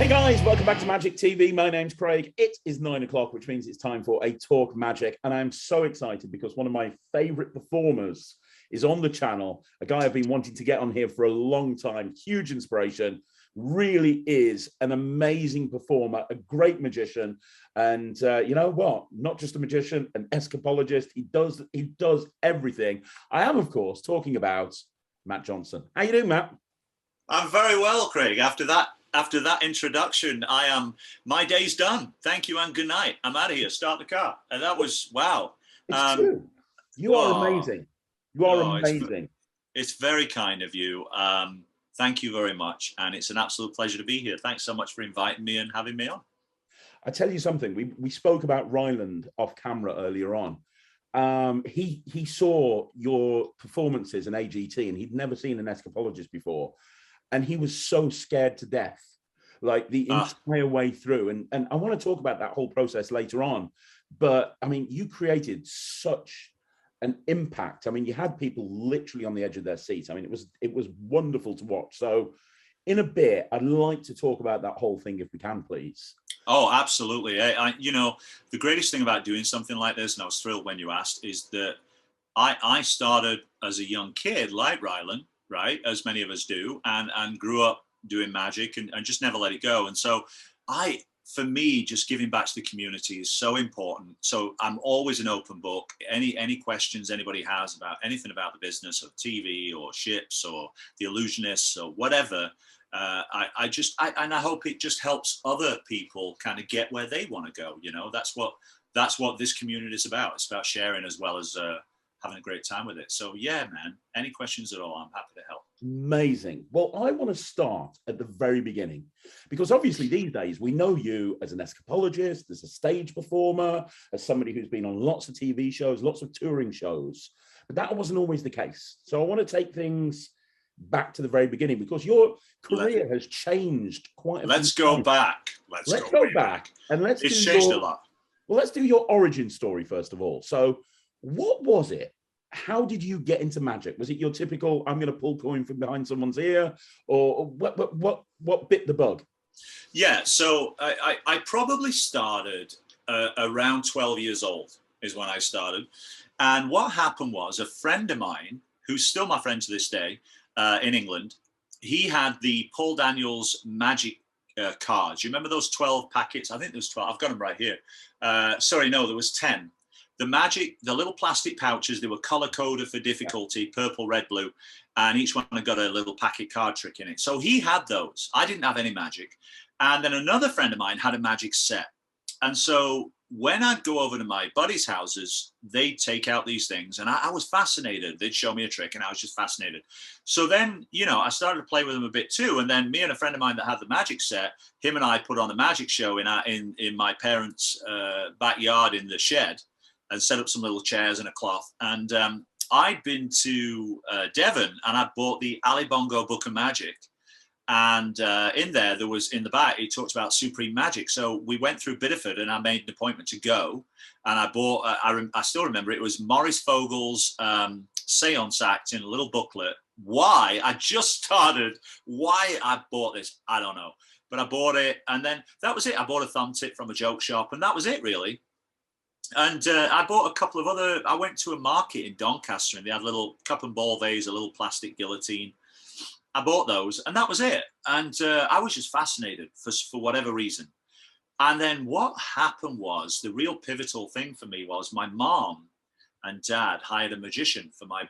Hey guys, welcome back to Magic TV. My name's Craig. It is 9 o'clock, which means it's time for a Talk Magic. And I'm so excited because one of my favorite performers is on the channel. A guy I've been wanting to get on here for a long time. Huge inspiration. Really is an amazing performer, a great magician. And you know what? Not just a magician, an escapologist. He does everything. I am, of course, talking about Matt Johnson. How you doing, Matt? I'm very well, Craig. After that introduction, my day's done. Thank you and good night. I'm out of here. Start the car. And that was wow. It's true. You are amazing. You are amazing. It's very kind of you. Thank you very much. And it's an absolute pleasure to be here. Thanks so much for inviting me and having me on. I tell you something. We spoke about Ryland off camera earlier on. He saw your performances in AGT and he'd never seen an escapologist before. And he was so scared to death, like the entire way through. And I want to talk about that whole process later on. But I mean, you created such an impact. I mean, you had people literally on the edge of their seats. I mean, it was wonderful to watch. So in a bit, I'd like to talk about that whole thing if we can, please. Oh, absolutely. You know, the greatest thing about doing something like this, and I was thrilled when you asked, is that I started as a young kid like Ryland, right, as many of us do, and grew up doing magic and just never let it go. And so for me, just giving back to the community is so important. So I'm always an open book. Any questions anybody has about anything about the business of TV or ships or the Illusionists or whatever, I hope it just helps other people kind of get where they want to go. You know, that's what this community is about. It's about sharing as well as having a great time with it. So yeah, man, any questions at all, I'm happy to help. Amazing. Well, I want to start at the very beginning, because obviously these days we know you as an escapologist, as a stage performer, as somebody who's been on lots of TV shows, lots of touring shows, but that wasn't always the case. So I want to take things back to the very beginning, because your career has changed quite a bit. Let's go back. Let's go back. And it's changed a lot. Well, let's do your origin story first of all. So what was it? How did you get into magic? Was it your typical, I'm going to pull coin from behind someone's ear, or what bit the bug? Yeah, so I probably started around 12 years old is when I started. And what happened was a friend of mine, who's still my friend to this day in England, he had the Paul Daniels magic cards. You remember those 12 packets? I think there was 12. I've got them right here. Sorry, no, there was 10. The little plastic pouches, they were color coded for difficulty, purple, red, blue, and each one had got a little packet card trick in it. So he had those. I didn't have any magic. And then another friend of mine had a magic set. And so when I'd go over to my buddies' houses, they'd take out these things, and I was fascinated. They'd show me a trick, and I was just fascinated. So then, you know, I started to play with them a bit too. And then me and a friend of mine that had the magic set, him and I put on the magic show in my parents' backyard in the shed, and set up some little chairs and a cloth. And I'd been to Devon, and I bought the Ali Bongo Book of Magic. And in the back, it talked about supreme magic. So we went through Bideford, and I made an appointment to go. And I bought, I still remember, it was Maurice Vogel's Seance Act in a little booklet. Why I bought this, I don't know. But I bought it, and then that was it. I bought a thumb tip from a joke shop, and that was it, really. And I bought a couple of other, I went to a market in Doncaster, and they had a little cup and ball vase, a little plastic guillotine. I bought those, and that was it. And I was just fascinated for whatever reason. And then what happened was, the real pivotal thing for me was my mom and dad hired a magician for my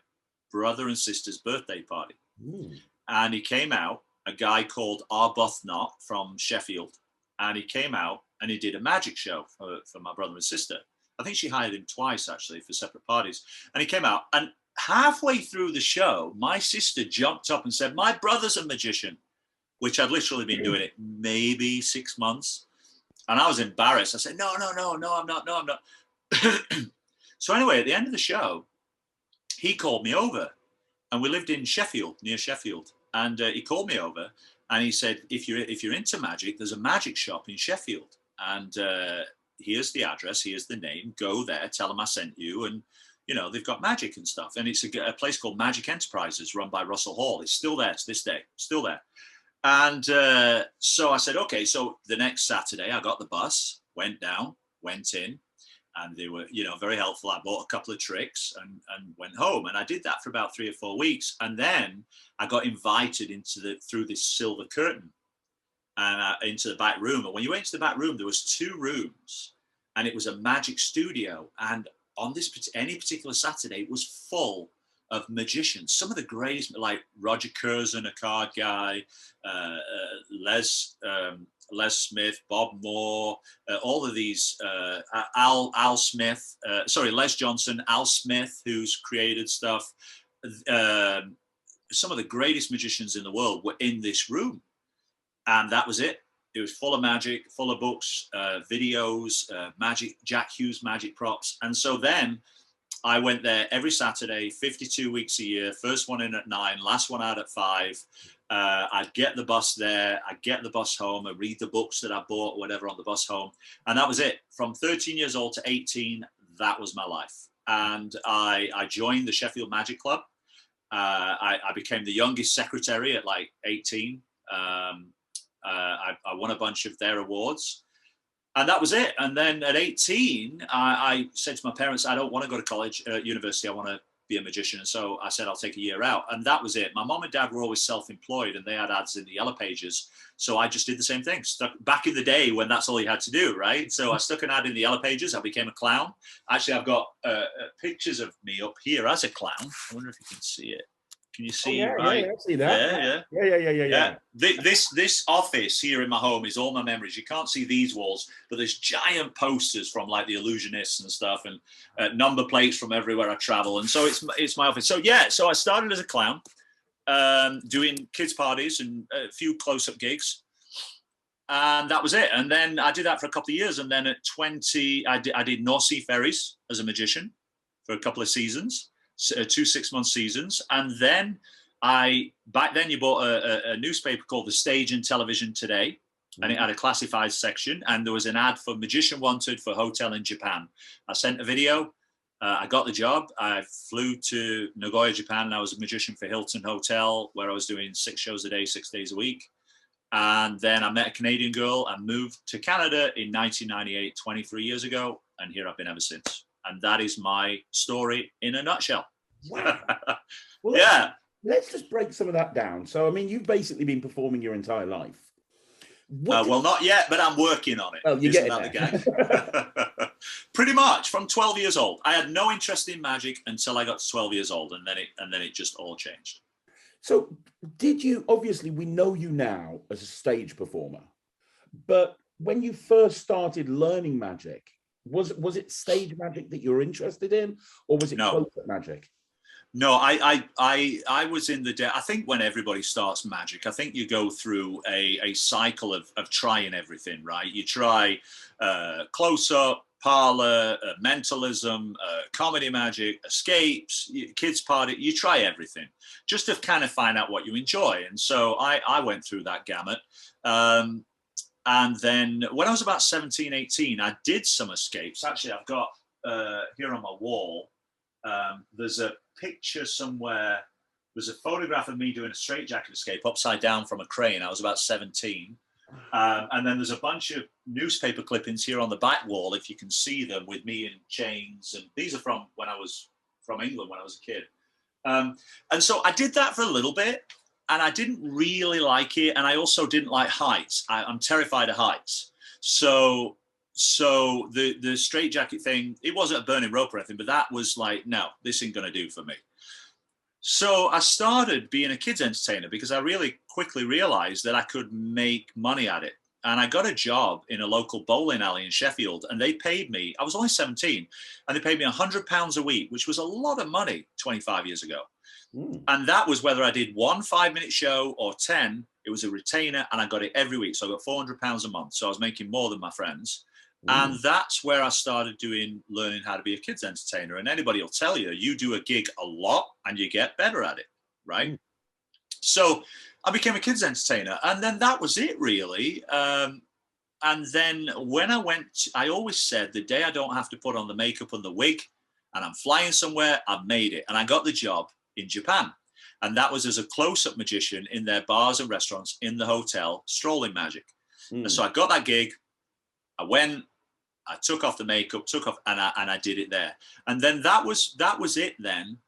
brother and sister's birthday party. Ooh. And he came out, a guy called Arbuthnot from Sheffield. And he came out and he did a magic show for my brother and sister. I think she hired him twice, actually, for separate parties. And he came out, and halfway through the show, my sister jumped up and said, "My brother's a magician," which I'd literally been doing it maybe 6 months. And I was embarrassed. I said, no, I'm not. So anyway, at the end of the show, he called me over, and we lived in Sheffield, near Sheffield. And he called me over, and he said, if you're into magic, there's a magic shop in Sheffield. And here's the address, here's the name, go there, tell them I sent you, and you know, they've got magic and stuff. And it's a place called Magic Enterprises run by Russell Hall. It's still there to this day, still there. And so I said, okay, so the next Saturday I got the bus, went down, went in, and they were, you know, very helpful. I bought a couple of tricks and went home. And I did that for about 3 or 4 weeks. And then I got invited through this silver curtain and into the back room. And when you went into the back room, there was 2 rooms and it was a magic studio. And on any particular Saturday, it was full of magicians. Some of the greatest, like Roger Curzon, a card guy, Les Smith, Bob Moore, all of these, Al Smith, Les Johnson, Al Smith, who's created stuff. Some of the greatest magicians in the world were in this room. And that was it. It was full of magic, full of books, videos, magic, Jack Hughes magic props. And so then I went there every Saturday, 52 weeks a year, first one in at 9, last one out at 5. I'd get the bus there, I'd get the bus home, I'd read the books that I bought, whatever, on the bus home. And that was it. From 13 years old to 18, that was my life. And I joined the Sheffield Magic Club. I became the youngest secretary at like 18. I won a bunch of their awards. And that was it. And then at 18, I said to my parents, I don't want to go to college, university. I want to be a magician. And so I said, I'll take a year out. And that was it. My mom and dad were always self-employed and they had ads in the Yellow Pages. So I just did the same thing. Stuck back in the day when that's all you had to do, right? So I stuck an ad in the Yellow Pages. I became a clown. Actually, I've got pictures of me up here as a clown. I wonder if you can see it. Can you see? Yeah, right? yeah, I see that. Yeah. This office here in my home is all my memories. You can't see these walls, but there's giant posters from like the Illusionists and stuff, and number plates from everywhere I travel. And so it's my office. So yeah, so I started as a clown, doing kids parties and a few close-up gigs, and that was it. And then I did that for a couple of years. And then at 20, I did North Sea Ferries as a magician for a couple of seasons. 2 6-month seasons. And then back then you bought a newspaper called The Stage and Television Today, and it had a classified section, and there was an ad for Magician Wanted for hotel in Japan. I sent a video, I got the job. I flew to Nagoya, Japan, and I was a magician for Hilton Hotel, where I was doing 6 shows a day, 6 days a week. And then I met a Canadian girl and moved to Canada in 1998, 23 years ago, and here I've been ever since. And that is my story in a nutshell. Wow. Well, yeah. Let's just break some of that down. So, I mean, you've basically been performing your entire life. Well, not yet, but I'm working on it. Oh, you're getting there. Pretty much from 12 years old. I had no interest in magic until I got to 12 years old, and then it just all changed. So, obviously, we know you now as a stage performer, but when you first started learning magic, was it stage magic that you're interested in, or was it close-up magic? No, I was in the day. I think when everybody starts magic, I think you go through a cycle of trying everything, right? You try close-up, parlor, mentalism, comedy magic, escapes, kids party. You try everything just to kind of find out what you enjoy. And so I went through that gamut. And then when I was about 17, 18, I did some escapes. Actually, I've got here on my wall, there's a picture somewhere. There's a photograph of me doing a straitjacket escape upside down from a crane. I was about 17. And then there's a bunch of newspaper clippings here on the back wall, if you can see them, with me in chains. And these are from when I was from England when I was a kid. And so I did that for a little bit. And I didn't really like it. And I also didn't like heights. I'm terrified of heights. So the straitjacket thing, it wasn't a burning rope or anything, but that was like, no, this ain't going to do for me. So I started being a kids entertainer because I really quickly realized that I could make money at it. And I got a job in a local bowling alley in Sheffield, and they paid me, I was only 17, and they paid me £100 a week, which was a lot of money 25 years ago. And that was whether I did 1 5-minute show or 10, it was a retainer, and I got it every week. So I got £400 a month. So I was making more than my friends. And that's where I started learning how to be a kids entertainer. And anybody will tell you, you do a gig a lot and you get better at it, right? So I became a kids entertainer, and then that was it really. And then when I always said, the day I don't have to put on the makeup and the wig and I'm flying somewhere, I've made it. And I got the job in Japan. And that was as a close-up magician in their bars and restaurants in the hotel, strolling magic. And so I got that gig. I went, I took off the makeup, and I did it there. And then that was it then,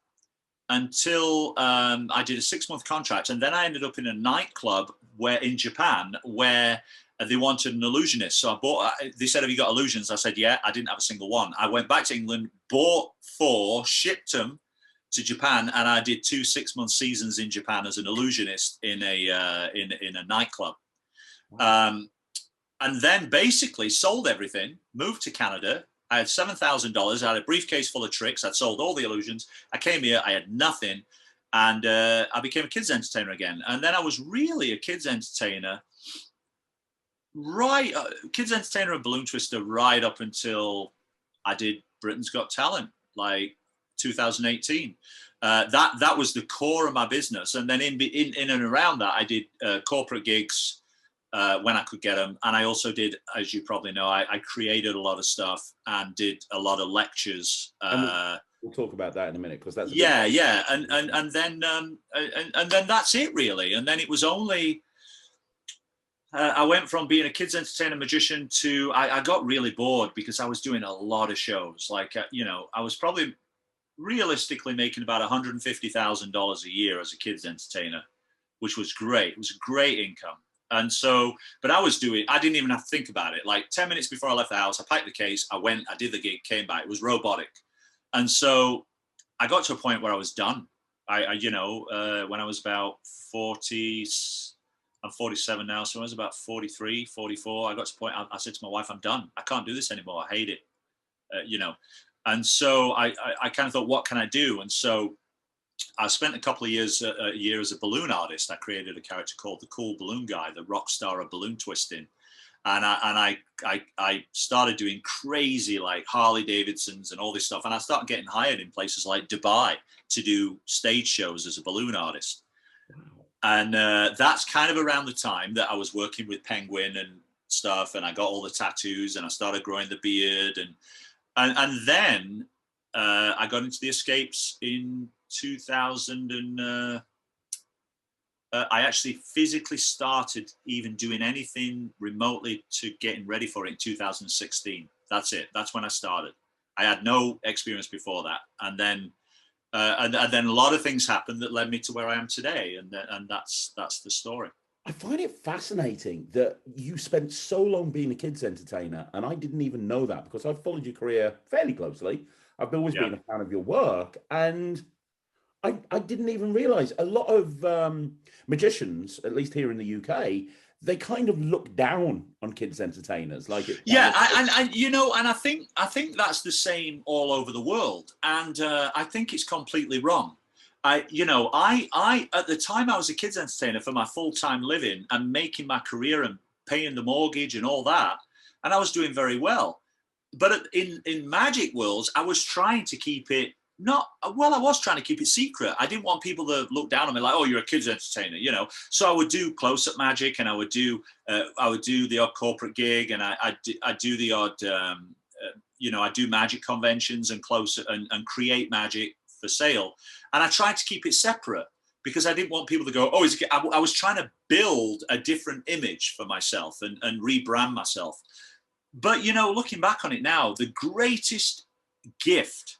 until I did a 6-month contract. And then I ended up in a nightclub in Japan where they wanted an illusionist. So they said, have you got illusions? I said, yeah. I didn't have a single one. I went back to England, bought 4, shipped them to Japan, and I did 2 6-month seasons in Japan as an illusionist in a nightclub. Wow. And then basically sold everything, moved to Canada. I had $7,000. I had a briefcase full of tricks. I'd sold all the illusions. I came here, I had nothing. And I became a kids entertainer again. And then I was really a kids entertainer, kids entertainer and balloon twister right up until I did Britain's Got Talent, like 2018. That was the core of my business. And then in and around that, I did corporate gigs when I could get them. And I also did, as you probably know, I created a lot of stuff and did a lot of lectures. We'll talk about that in a minute, because that's and then that's it really. And then it was only I went from being a kids entertainer magician to I got really bored because I was doing a lot of shows. Like I was probably realistically making about $150,000 a year as a kids entertainer, which was great. It was a great income. And so, but I didn't even have to think about it. Like 10 minutes before I left the house, I packed the case, I went, I did the gig, came back. It was robotic. And so I got to a point where I was done. When I was about 40, I'm 47 now. So when I was about 43, 44, I got to a point, I said to my wife, I'm done. I can't do this anymore. I hate it, And so I kind of thought, what can I do? And so I spent a couple of years as a balloon artist. I created a character called the Cool Balloon Guy, the rock star of balloon twisting. And I started doing crazy, like Harley Davidsons and all this stuff. And I started getting hired in places like Dubai to do stage shows as a balloon artist. Wow. And that's kind of around the time that I was working with Penguin and stuff. And I got all the tattoos and I started growing the beard. And then I got into the escapes in 2000, and I actually physically started even doing anything remotely to getting ready for it in 2016. That's it. That's when I started. I had no experience before that, and then a lot of things happened that led me to where I am today, and that's the story. I find it fascinating that you spent so long being a kids entertainer, and I didn't even know that, because I've followed your career fairly closely. I've always been a fan of your work, and I didn't even realize a lot of magicians, at least here in the UK, they kind of look down on kids entertainers. Like it. Yeah, and I think that's the same all over the world, and I think it's completely wrong. I at the time I was a kids entertainer for my full-time living and making my career and paying the mortgage and all that, and I was doing very well. But in magic worlds, I was trying to keep it I was trying to keep it secret. I didn't want people to look down on me like, oh, you're a kids entertainer, So I would do close-up magic, and I would do the odd corporate gig, and I do the odd, I do magic conventions and and create magic for sale. And I tried to keep it separate because I didn't want people to go, oh, I was trying to build a different image for myself and rebrand myself. But, looking back on it now, the greatest gift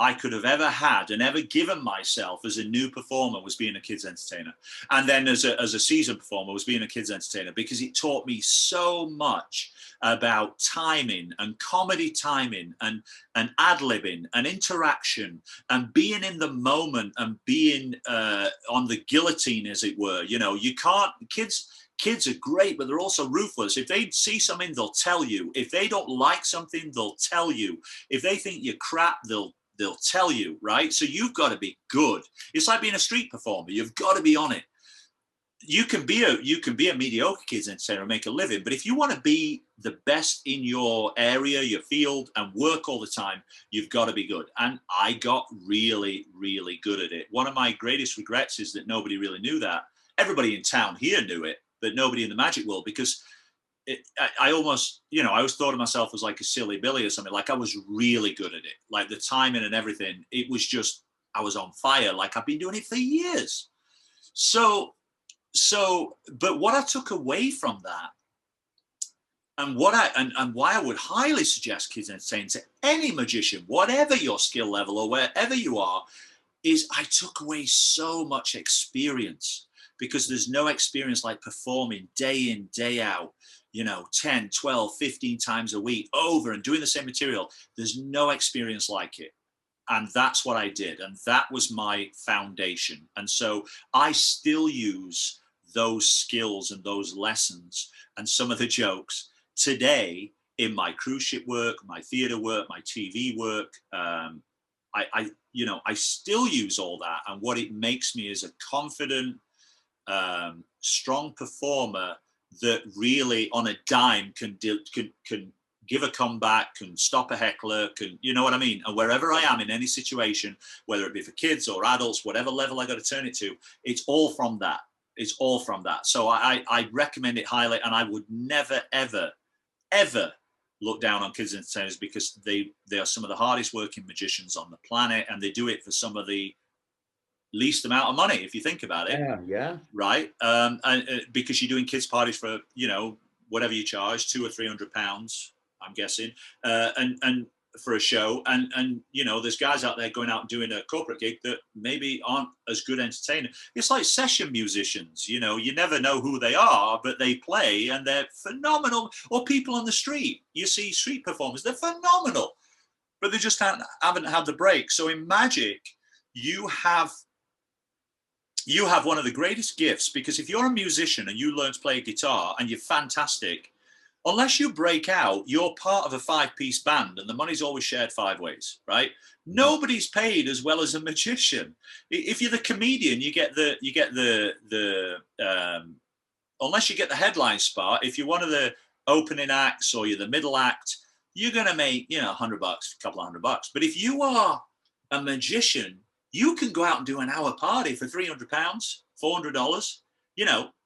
I could have ever had and ever given myself as a new performer was being a kids entertainer. And then as a seasoned performer was being a kids entertainer, because it taught me so much about timing and comedy timing and ad-libbing and interaction and being in the moment and being on the guillotine, as it were. You can't, kids are great, but they're also ruthless. If they see something, they'll tell you. If they don't like something, they'll tell you. If they think you're crap, they'll tell you, right? So you've got to be good. It's like being a street performer. You've got to be on it. You can be a mediocre kids entertainer and make a living, but if you want to be the best in your area, your field, and work all the time, you've got to be good. And I got really, really good at it. One of my greatest regrets is that nobody really knew that. Everybody in town here knew it, but nobody in the magic world, because I almost, I always thought of myself as like a silly Billy or something. Like I was really good at it, like the timing and everything. It was just I was on fire, like I've been doing it for years. But what I took away from that, and why I would highly suggest Kids Entertaining to any magician, whatever your skill level or wherever you are, is I took away so much experience, because there's no experience like performing day in, day out, 10, 12, 15 times a week over and doing the same material. There's no experience like it. And that's what I did. And that was my foundation. And so I still use those skills and those lessons and some of the jokes today in my cruise ship work, my theater work, my TV work. I still use all that. And what it makes me is a confident, strong performer that really on a dime can give a comeback, can stop a heckler, you know what I mean? And wherever I am in any situation, whether it be for kids or adults, whatever level I got to turn it to, it's all from that. It's all from that. So I recommend it highly, and I would never, ever, ever look down on Kids Entertainers, because they are some of the hardest working magicians on the planet, and they do it for some of the least amount of money, if you think about it. Yeah. Right. Because you're doing kids parties for, whatever you charge, £200 or £300, I'm guessing, and for a show. And there's guys out there going out and doing a corporate gig that maybe aren't as good entertainers. It's like session musicians, you never know who they are, but they play and they're phenomenal. Or people on the street, you see street performers, they're phenomenal, but they just haven't had the break. So in magic, you have one of the greatest gifts, because if you're a musician and you learn to play a guitar and you're fantastic, unless you break out, you're part of a 5-piece band, and the money's always shared 5 ways, right? Nobody's paid as well as a magician. If you're the comedian, you get the unless you get the headline spot, if you're one of the opening acts or you're the middle act, you're going to make, $100, a couple of $100. But if you are a magician, you can go out and do an hour party for £300, $400,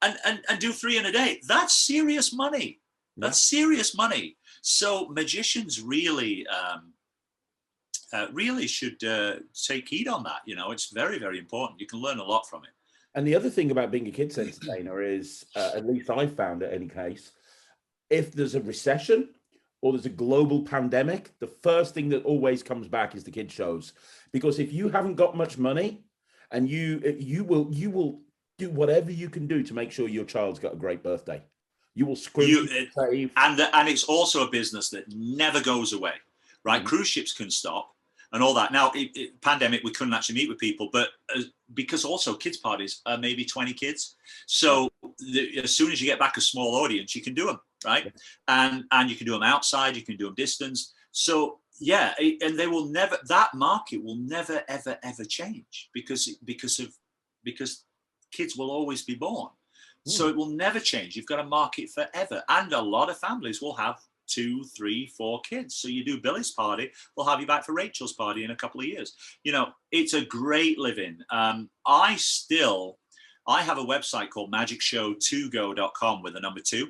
and do 3 in a day. That's serious money. That's serious money. So magicians really, really should take heed on that. It's very, very important. You can learn a lot from it. And the other thing about being a kids entertainer is, at least I found in any case, if there's a recession or there's a global pandemic, the first thing that always comes back is the kids shows. Because if you haven't got much money, and you will do whatever you can do to make sure your child's got a great birthday. You will save. And it's also a business that never goes away, right? Mm-hmm. Cruise ships can stop and all that. Now, pandemic, we couldn't actually meet with people, but because also kids parties are maybe 20 kids. So as soon as you get back a small audience, you can do them, right? And you can do them outside, you can do them distance. So yeah, and that market will never, ever, ever change because kids will always be born. So it will never change. You've got a market forever. And a lot of families will have 2, 3, 4 kids. So you do Billy's party, we'll have you back for Rachel's party in a couple of years. It's a great living. I have a website called magicshowtogo.com with the number 2.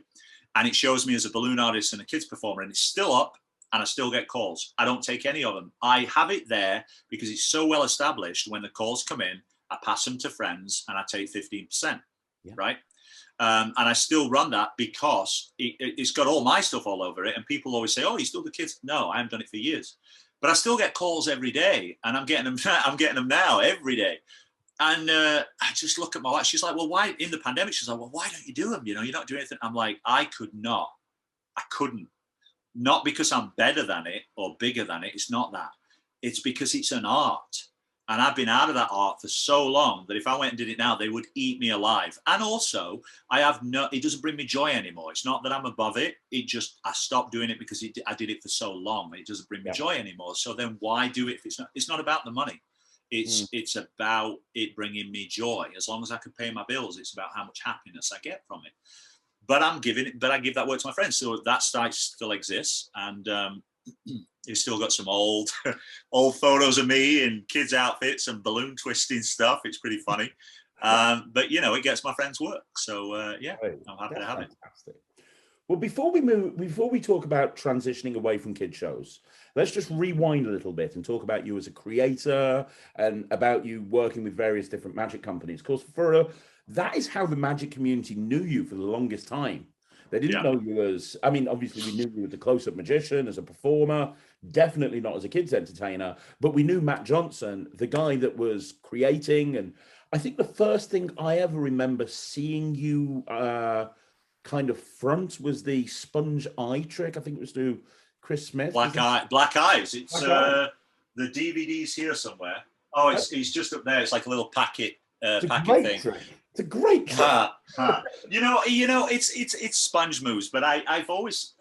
And it shows me as a balloon artist and a kids performer, and it's still up, and I still get calls. I don't take any of them. I have it there because it's so well established. When the calls come in, I pass them to friends and I take 15%, right? And I still run that because it's got all my stuff all over it. And people always say, "Oh, you still the kids?" No, I haven't done it for years, but I still get calls every day, and I'm getting them. I'm getting them now every day. And I just look at my wife. She's like, "Well, why in the pandemic?" She's like, "Well, why don't you do them? You're not doing anything." I'm like, I couldn't. Not because I'm better than it or bigger than it. It's not that. It's because it's an art. And I've been out of that art for so long that if I went and did it now, they would eat me alive. And also, it doesn't bring me joy anymore. It's not that I'm above it. I stopped doing it because I did it for so long. It doesn't bring me joy anymore. So then why do it if it's not about the money? It's about it bringing me joy. As long as I can pay my bills, it's about how much happiness I get from it. But I give that work to my friends. So that site still exists. And, you've still got some old photos of me in kids' outfits and balloon twisting stuff. It's pretty funny. But, it gets my friends' work. So, I'm happy to have it. Well, before we talk about transitioning away from kid shows, let's just rewind a little bit and talk about you as a creator and about you working with various different magic companies. Of course, that is how the magic community knew you for the longest time. They didn't know you as, I mean, obviously we knew you as a close-up magician, as a performer, definitely not as a kids entertainer, but we knew Matt Johnson, the guy that was creating. And I think the first thing I ever remember seeing you kind of front was the sponge eye trick. I think it was to Chris Smith. Black Eyes. It's Black the DVD's here somewhere. Oh, it's just up there. It's like a little packet it's a packet great thing. trick. It's a great trick. You know, it's sponge moves, but I've always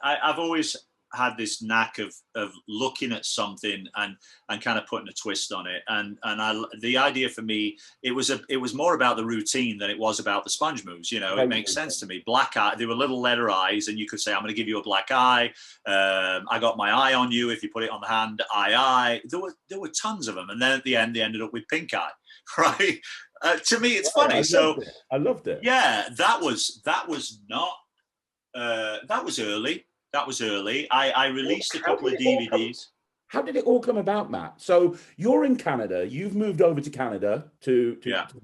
had this knack of looking at something and kind of putting a twist on it. And the idea for me, it was more about the routine than it was about the sponge moves. You know, it makes sense to me. Black eye, they were little letter eyes, and you could say, I'm going to give you a black eye. I got my eye on you. If you put it on the hand, eye. There were tons of them. And then at the end, they ended up with pink eye, right? To me, it's funny. I loved it. Yeah, that was early. That was early. I released a couple of DVDs. How did it all come about, Matt? So you're in Canada. You've moved over to Canada to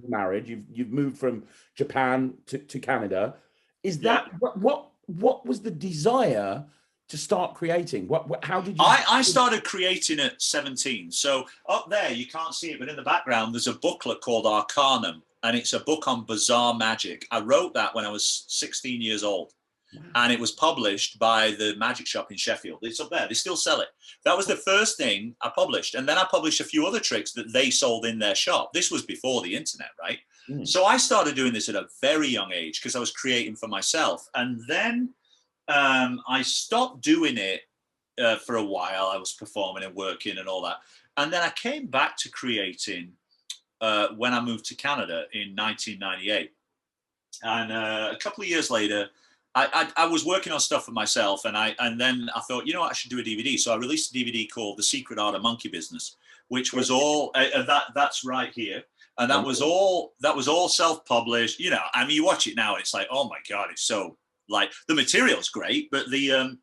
marriage. You've moved from Japan to Canada. Is that what was the desire to start creating? How did you? I started creating at 17. So up there, you can't see it, but in the background, there's a booklet called Arcanum, and it's a book on bizarre magic. I wrote that when I was 16 years old. Wow. And it was published by the Magic Shop in Sheffield. It's up there. They still sell it. That was the first thing I published. And then I published a few other tricks that they sold in their shop. This was before the internet, right? Mm. So I started doing this at a very young age because I was creating for myself. And then I stopped doing it for a while. I was performing and working and all that. And then I came back to creating when I moved to Canada in 1998. And a couple of years later, I was working on stuff for myself, and then I thought, you know what, I should do a DVD. So I released a DVD called The Secret Art of Monkey Business, which was all that's right here, and that was all self-published. You know, I mean, you watch it now and it's like, oh my god, it's so, like, the material's great, but the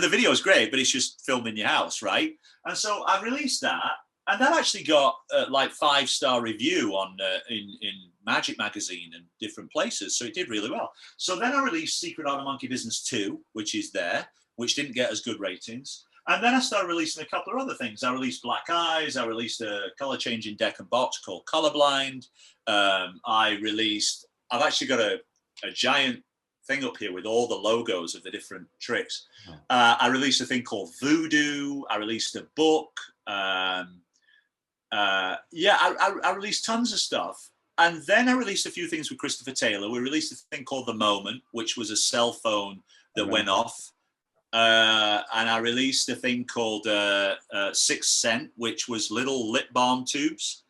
video is great, but it's just filmed in your house, right? And so I released that, and that actually got like 5-star review on in Magic Magazine and different places. So it did really well. So then I released Secret Art of Monkey Business 2, which is there, which didn't get as good ratings. And then I started releasing a couple of other things. I released Black Eyes. I released a color changing deck and box called Colorblind. I've actually got a giant thing up here with all the logos of the different tricks. I released a thing called Voodoo. I released a book. I released tons of stuff. And then I released a few things with Christopher Taylor. We released a thing called The Moment, which was a cell phone that went off. And I released a thing called Sixth Scent, which was little lip balm tubes.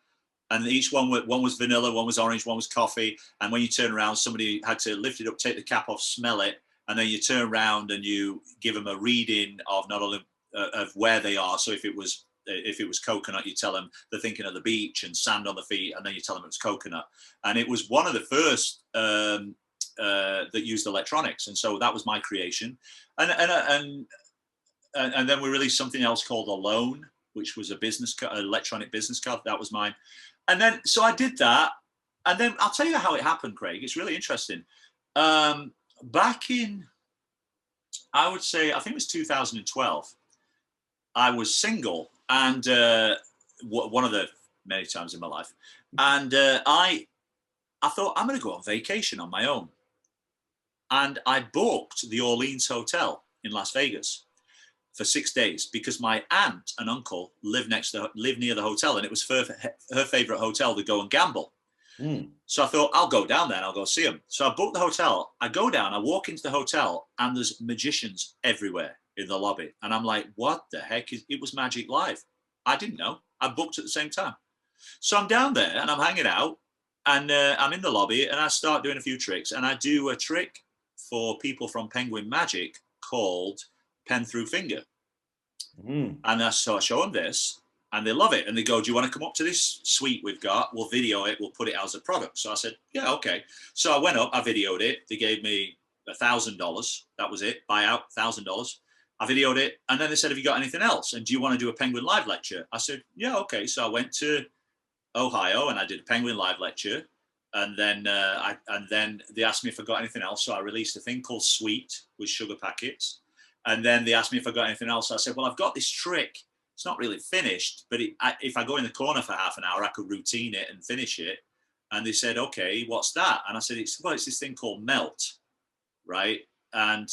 And each one was vanilla, one was orange, one was coffee. And when you turn around, somebody had to lift it up, take the cap off, smell it. And then you turn around and you give them a reading of not only of where they are. So if it was coconut, you tell them they're thinking of the beach, and sand on the feet, and then you tell them it's coconut. And it was one of the first that used electronics, and so that was my creation. And then we released something else called Alone, which was a electronic business card. That was mine. And then so I did that, and then I'll tell you how it happened, Craig. It's really interesting. Back in, I would say, I think it was 2012. I was single, and one of the many times in my life, and I thought, I'm going to go on vacation on my own, and I booked the Orleans Hotel in Las Vegas for 6 days because my aunt and uncle lived near the hotel, and it was her favorite hotel to go and gamble. So I thought, I'll go down there and I'll go see them. So I booked the hotel. I go down, I walk into the hotel, and there's magicians everywhere in the lobby. And I'm like, what the heck? It was Magic Live. I didn't know. I booked at the same time. So I'm down there and I'm hanging out, and I'm in the lobby, and I start doing a few tricks. And I do a trick for people from Penguin Magic called Pen Through Finger. And so I show them this, and they love it. And they go, do you want to come up to this suite we've got? We'll video it. We'll put it as a product. So I said, yeah, okay. So I went up, I videoed it. They gave me $1,000. That was it. Buyout, $1,000. I videoed it, and then they said, "Have you got anything else? And do you want to do a Penguin Live lecture?" I said, "Yeah, okay." So I went to Ohio and I did a Penguin Live lecture, and then they asked me if I got anything else. So I released a thing called Sweet with sugar packets, and then they asked me if I got anything else. So I said, "Well, I've got this trick. It's not really finished, but if I go in the corner for half an hour, I could routine it and finish it." And they said, "Okay, what's that?" And I said, "It's this thing called Melt, right?" And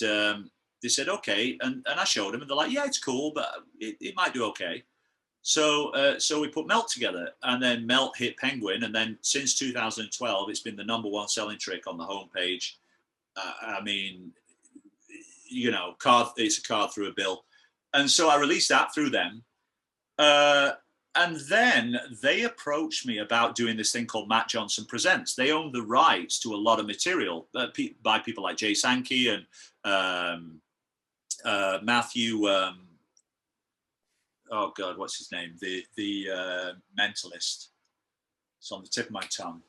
they said, "Okay," and I showed them, and they're like, "Yeah, it's cool, but it might do okay." So we put Melt together, and then Melt hit Penguin, and then since 2012, it's been the #1 selling trick on the homepage. I mean, you know, it's a card through a bill, and so I released that through them. And then they approached me about doing this thing called Matt Johnson Presents. They own the rights to a lot of material by people like Jay Sankey and Matthew. Oh God, what's his name? The mentalist. It's on the tip of my tongue.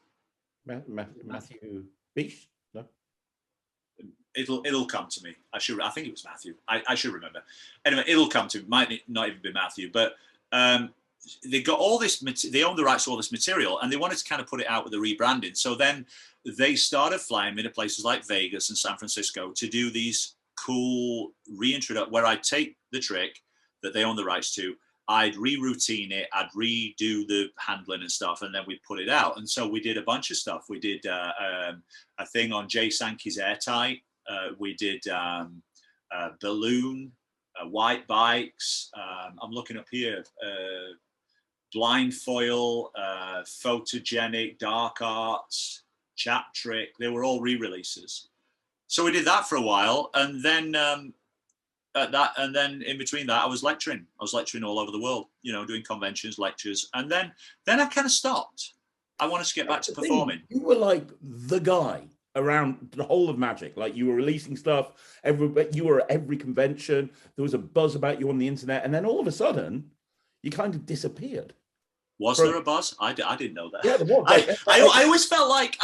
Matthew Beach? No. It'll come to me. I think it was Matthew. I should remember. Anyway, it'll come to me. Might not even be Matthew, but they got all this. They own the rights to all this material, and they wanted to kind of put it out with the rebranding. So then they started flying me to places like Vegas and San Francisco to do these cool reintroduction where I'd take the trick that they own the rights to, I'd re-routine it, I'd redo the handling and stuff, and then we'd put it out. And so we did a bunch of stuff. We did a thing on Jay Sankey's Airtight. We did Balloon, White Bikes. I'm looking up here. Blind Foil, Photogenic, Dark Arts, Chat Trick. They were all re-releases. So we did that for a while, and then and then in between that, I was lecturing. I was lecturing all over the world, you know, doing conventions, lectures, and then I kind of stopped. I wanted to get back to performing. You were like the guy around the whole of magic. Like, you were releasing stuff. You were at every convention. There was a buzz about you on the internet, and then all of a sudden, you kind of disappeared. Was there a buzz? I didn't know that. Yeah, there was. I always felt like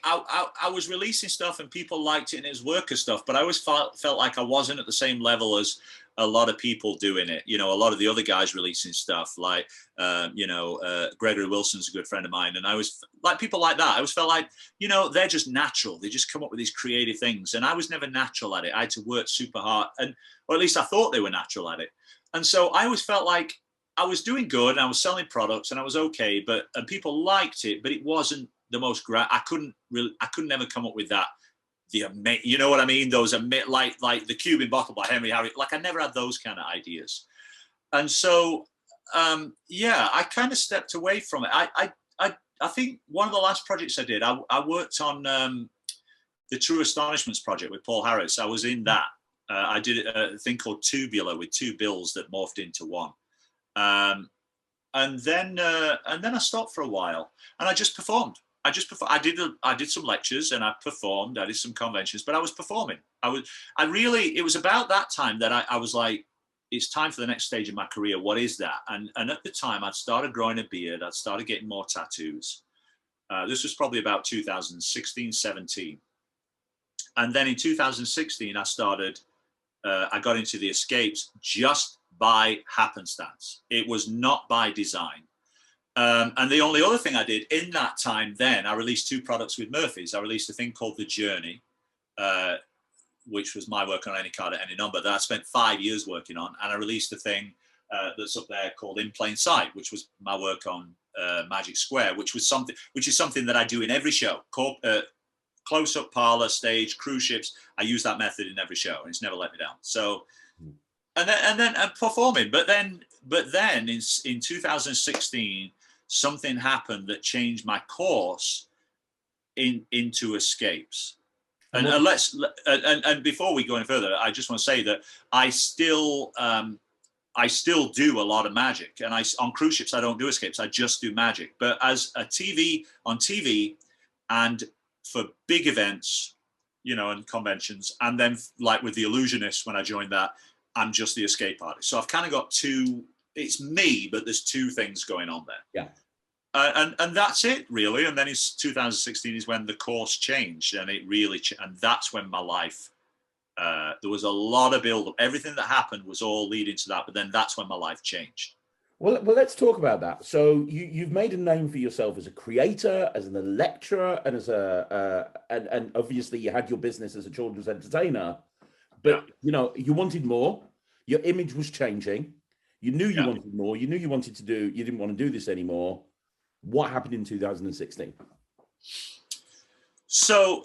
I was releasing stuff and people liked it and it was worker stuff, but I always felt like I wasn't at the same level as a lot of people doing it. You know, a lot of the other guys releasing stuff, like Gregory Wilson's a good friend of mine, and I was like, people like that. I always felt like, you know, they're just natural. They just come up with these creative things, and I was never natural at it. I had to work super hard, or at least I thought they were natural at it. And so I always felt like I was doing good and I was selling products and I was okay, and people liked it, but it wasn't the most I couldn't never come up with that. You know what I mean? Those like the Cuban Bottle by Henry Harry. Like, I never had those kind of ideas. And so, yeah, I kind of stepped away from it. I think one of the last projects I did, I worked on the True Astonishments project with Paul Harris. I was in that. I did a thing called Tubular with two bills that morphed into one. And then I stopped for a while, and I just performed. I did some lectures and I performed. I did some conventions, but I was performing. It was about that time that I was like, it's time for the next stage of my career. What is that? And at the time, I'd started growing a beard. I'd started getting more tattoos. This was probably about 2016, 17. And then in 2016, I got into the escapes just by happenstance. It was not by design. And the only other thing I did in that time then, I released 2 products with Murphy's. I released a thing called The Journey, which was my work on any card at any number that I spent 5 years working on. And I released a thing that's up there called In Plain Sight, which was my work on Magic Square, which is something that I do in every show. Close-up, parlor, stage, cruise ships. I use that method in every show, and it's never let me down. So, and then performing. But then in 2016, something happened that changed my course into escapes. And before we go any further, I just want to say that I still do a lot of magic, and on cruise ships I don't do escapes. I just do magic. But as on TV, and for big events, you know, and conventions, and then like with the Illusionists when I joined that, I'm just the escape artist. So I've kind of got 2. It's me, but there's 2 things going on there. Yeah. And that's it, really. And then it's 2016 is when the course changed, and it really and that's when my life, there was a lot of build up. Everything that happened was all leading to that, but then that's when my life changed. Well, let's talk about that. So you've made a name for yourself as a creator, as a lecturer, and as and obviously you had your business as a children's entertainer. But Yeah. you wanted more. Your image was changing. You knew you Yeah. wanted more. You knew you wanted to do. You didn't want to do this anymore. What happened in 2016? So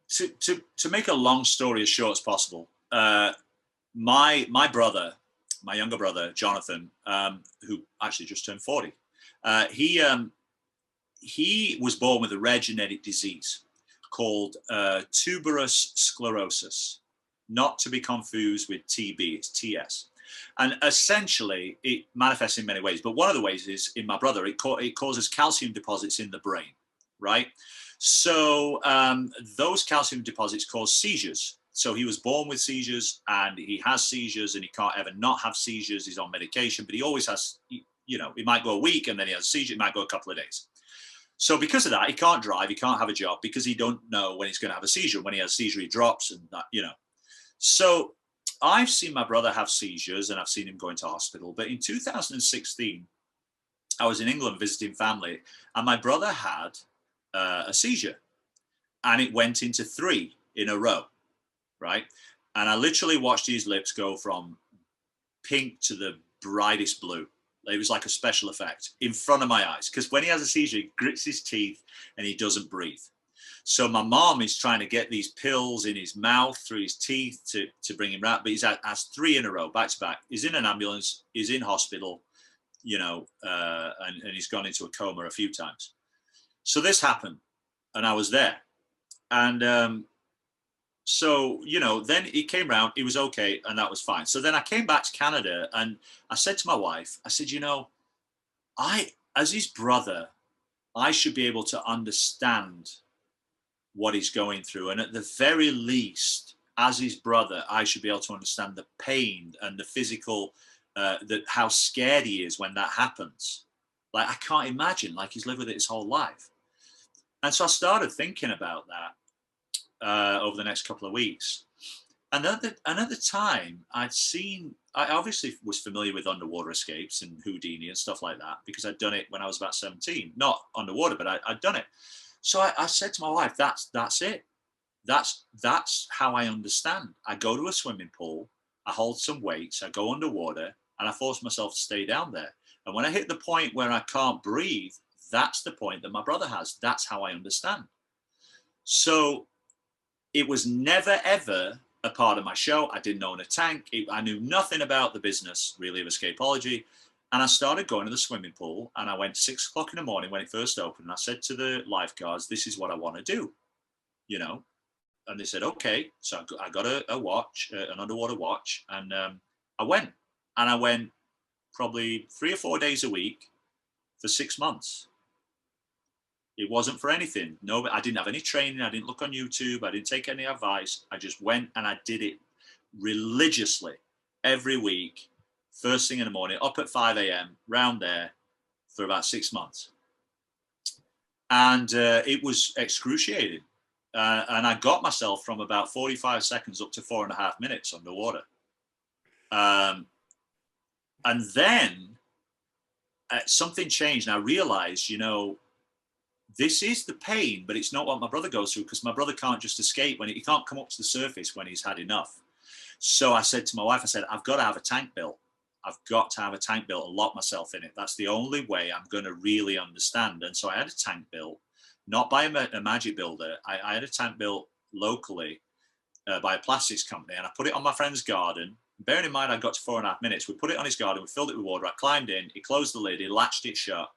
to make a long story as short as possible, my brother, my younger brother Jonathan, who actually just turned 40, he was born with a rare genetic disease called tuberous sclerosis, not to be confused with TB. It's TS. And essentially, it manifests in many ways. But one of the ways is, in my brother, it causes calcium deposits in the brain, right? So those calcium deposits cause seizures. So he was born with seizures, and he has seizures, and he can't ever not have seizures. He's on medication, but he always has, it might go a week, and then he has a seizure. It might go a couple of days. So because of that, he can't drive, he can't have a job, because he don't know when he's going to have a seizure. When he has a seizure, he drops, and that, So I've seen my brother have seizures, and I've seen him go into hospital. But in 2016, I was in England visiting family, and my brother had a seizure, and it went into 3 in a row, right? And I literally watched his lips go from pink to the brightest blue. It was like a special effect in front of my eyes, because when he has a seizure, he grits his teeth and he doesn't breathe. So my mom is trying to get these pills in his mouth through his teeth to bring him right. But he's has 3 in a row, back to back. He's in an ambulance, he's in hospital, and he's gone into a coma a few times. So this happened, and I was there. And so, then he came round, he was okay, and that was fine. So then I came back to Canada, and I said to my wife, I said, as his brother, I should be able to understand what he's going through. And at the very least, as his brother, I should be able to understand the pain and the physical, how scared he is when that happens. Like, I can't imagine, like, he's lived with it his whole life. And so I started thinking about that over the next couple of weeks. And at the time, I obviously was familiar with underwater escapes and Houdini and stuff like that, because I'd done it when I was about 17, not underwater, but I'd done it. So I said to my wife, that's it. That's how I understand. I go to a swimming pool, I hold some weights, I go underwater, and I force myself to stay down there. And when I hit the point where I can't breathe, that's the point that my brother has. That's how I understand. So it was never, ever a part of my show. I didn't own a tank. I knew nothing about the business, really, of escapology. And I started going to the swimming pool, and I went 6 o'clock in the morning when it first opened. And I said to the lifeguards, this is what I want to do, And they said, okay. So I got a watch, an underwater watch. And I went. And I went probably 3 or 4 days a week for 6 months. It wasn't for anything. No, I didn't have any training. I didn't look on YouTube. I didn't take any advice. I just went, and I did it religiously every week, first thing in the morning, up at 5 a.m, round there for about 6 months. And it was excruciating. And I got myself from about 45 seconds up to 4.5 minutes underwater. And then something changed, and I realized, this is the pain, but it's not what my brother goes through, because my brother can't just escape he can't come up to the surface when he's had enough. So I said to my wife, I said, I've got to have a tank built. I've got to have a tank built and lock myself in it. That's the only way I'm going to really understand. And so I had a tank built, not by a magic builder. I had a tank built locally by a plastics company, and I put it on my friend's garden. Bearing in mind, I got to 4.5 minutes. We put it on his garden, we filled it with water. I climbed in, he closed the lid, he latched it shut.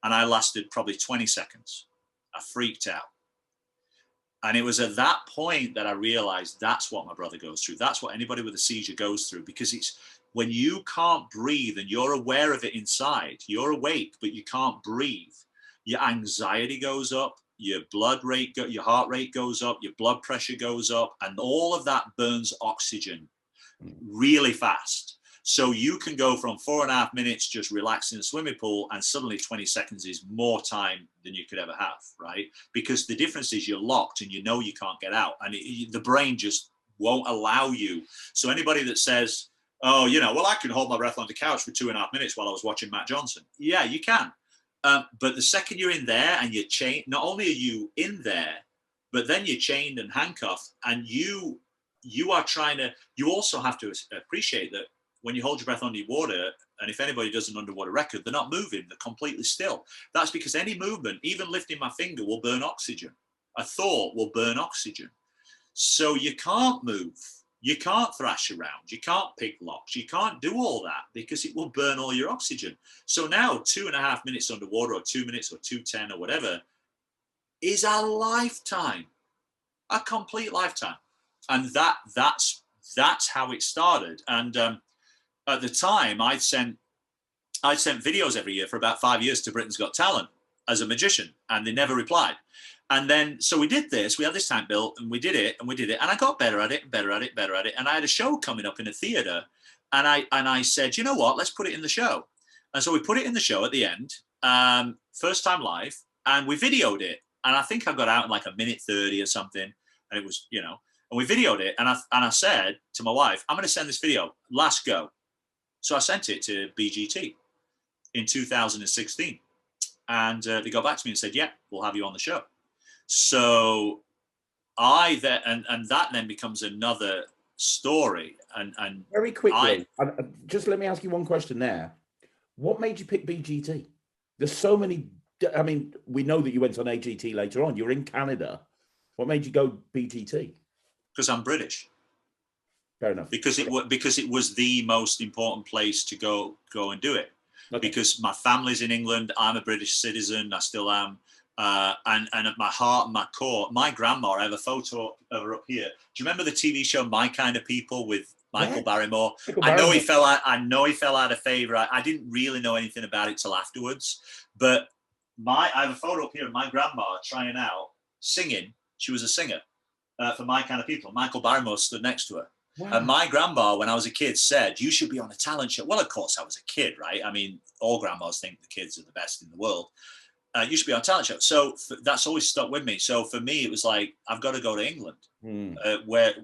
And I lasted probably 20 seconds. I freaked out. And it was at that point that I realized that's what my brother goes through. That's what anybody with a seizure goes through, because it's when you can't breathe and you're aware of it inside, you're awake, but you can't breathe. Your anxiety goes up, your your heart rate goes up, your blood pressure goes up, and all of that burns oxygen really fast. So you can go from 4.5 minutes just relaxing in the swimming pool, and suddenly 20 seconds is more time than you could ever have, right? Because the difference is you're locked and you know you can't get out, and the brain just won't allow you. So anybody that says, oh, well, I can hold my breath on the couch for 2.5 minutes while I was watching Matt Johnson. Yeah, you can. But the second you're in there and you're chained, not only are you in there, but then you're chained and handcuffed, and you are trying to, you also have to appreciate that when you hold your breath underwater, and if anybody does an underwater record, they're not moving, they're completely still. That's because any movement, even lifting my finger, will burn oxygen. A thought will burn oxygen. So you can't move. You can't thrash around. You can't pick locks. You can't do all that because it will burn all your oxygen. So now 2.5 minutes underwater, or 2 minutes, or 2:10, or whatever, is a lifetime, a complete lifetime. And that's how it started. And at the time, I'd sent videos every year for about 5 years to Britain's Got Talent as a magician, and they never replied. And then, so we did this, we had this tank built, and we did it, and I got better at it, and better at it, better at it. And I had a show coming up in a theater, and I said, you know what, let's put it in the show. And so we put it in the show at the end, first time live, and we videoed it. And I think I got out in like 1:30 or something. And it was, and we videoed it. And I said to my wife, I'm going to send this video, last go. So I sent it to BGT in 2016. And they got back to me and said, yeah, we'll have you on the show. So that then becomes another story. And very quickly, just let me ask you one question there. What made you pick BGT? There's so many. I mean, we know that you went on AGT later on. You're in Canada. What made you go BGT? Because I'm British. Fair enough. Because it was the most important place to go and do it. Okay. Because my family's in England. I'm a British citizen. I still am. And at my heart and my core, my grandma, I have a photo of her up here. Do you remember the TV show My Kind of People with Michael Barrymore? I know he fell out of favor. I didn't really know anything about it till afterwards. But I have a photo up here of my grandma trying out singing. She was a singer for My Kind of People. Michael Barrymore stood next to her. Wow. And my grandma, when I was a kid, said, you should be on a talent show. Well, of course, I was a kid, right? I mean, all grandmas think the kids are the best in the world. You should be on a talent show. So that's always stuck with me. So for me, it was like, I've got to go to England, where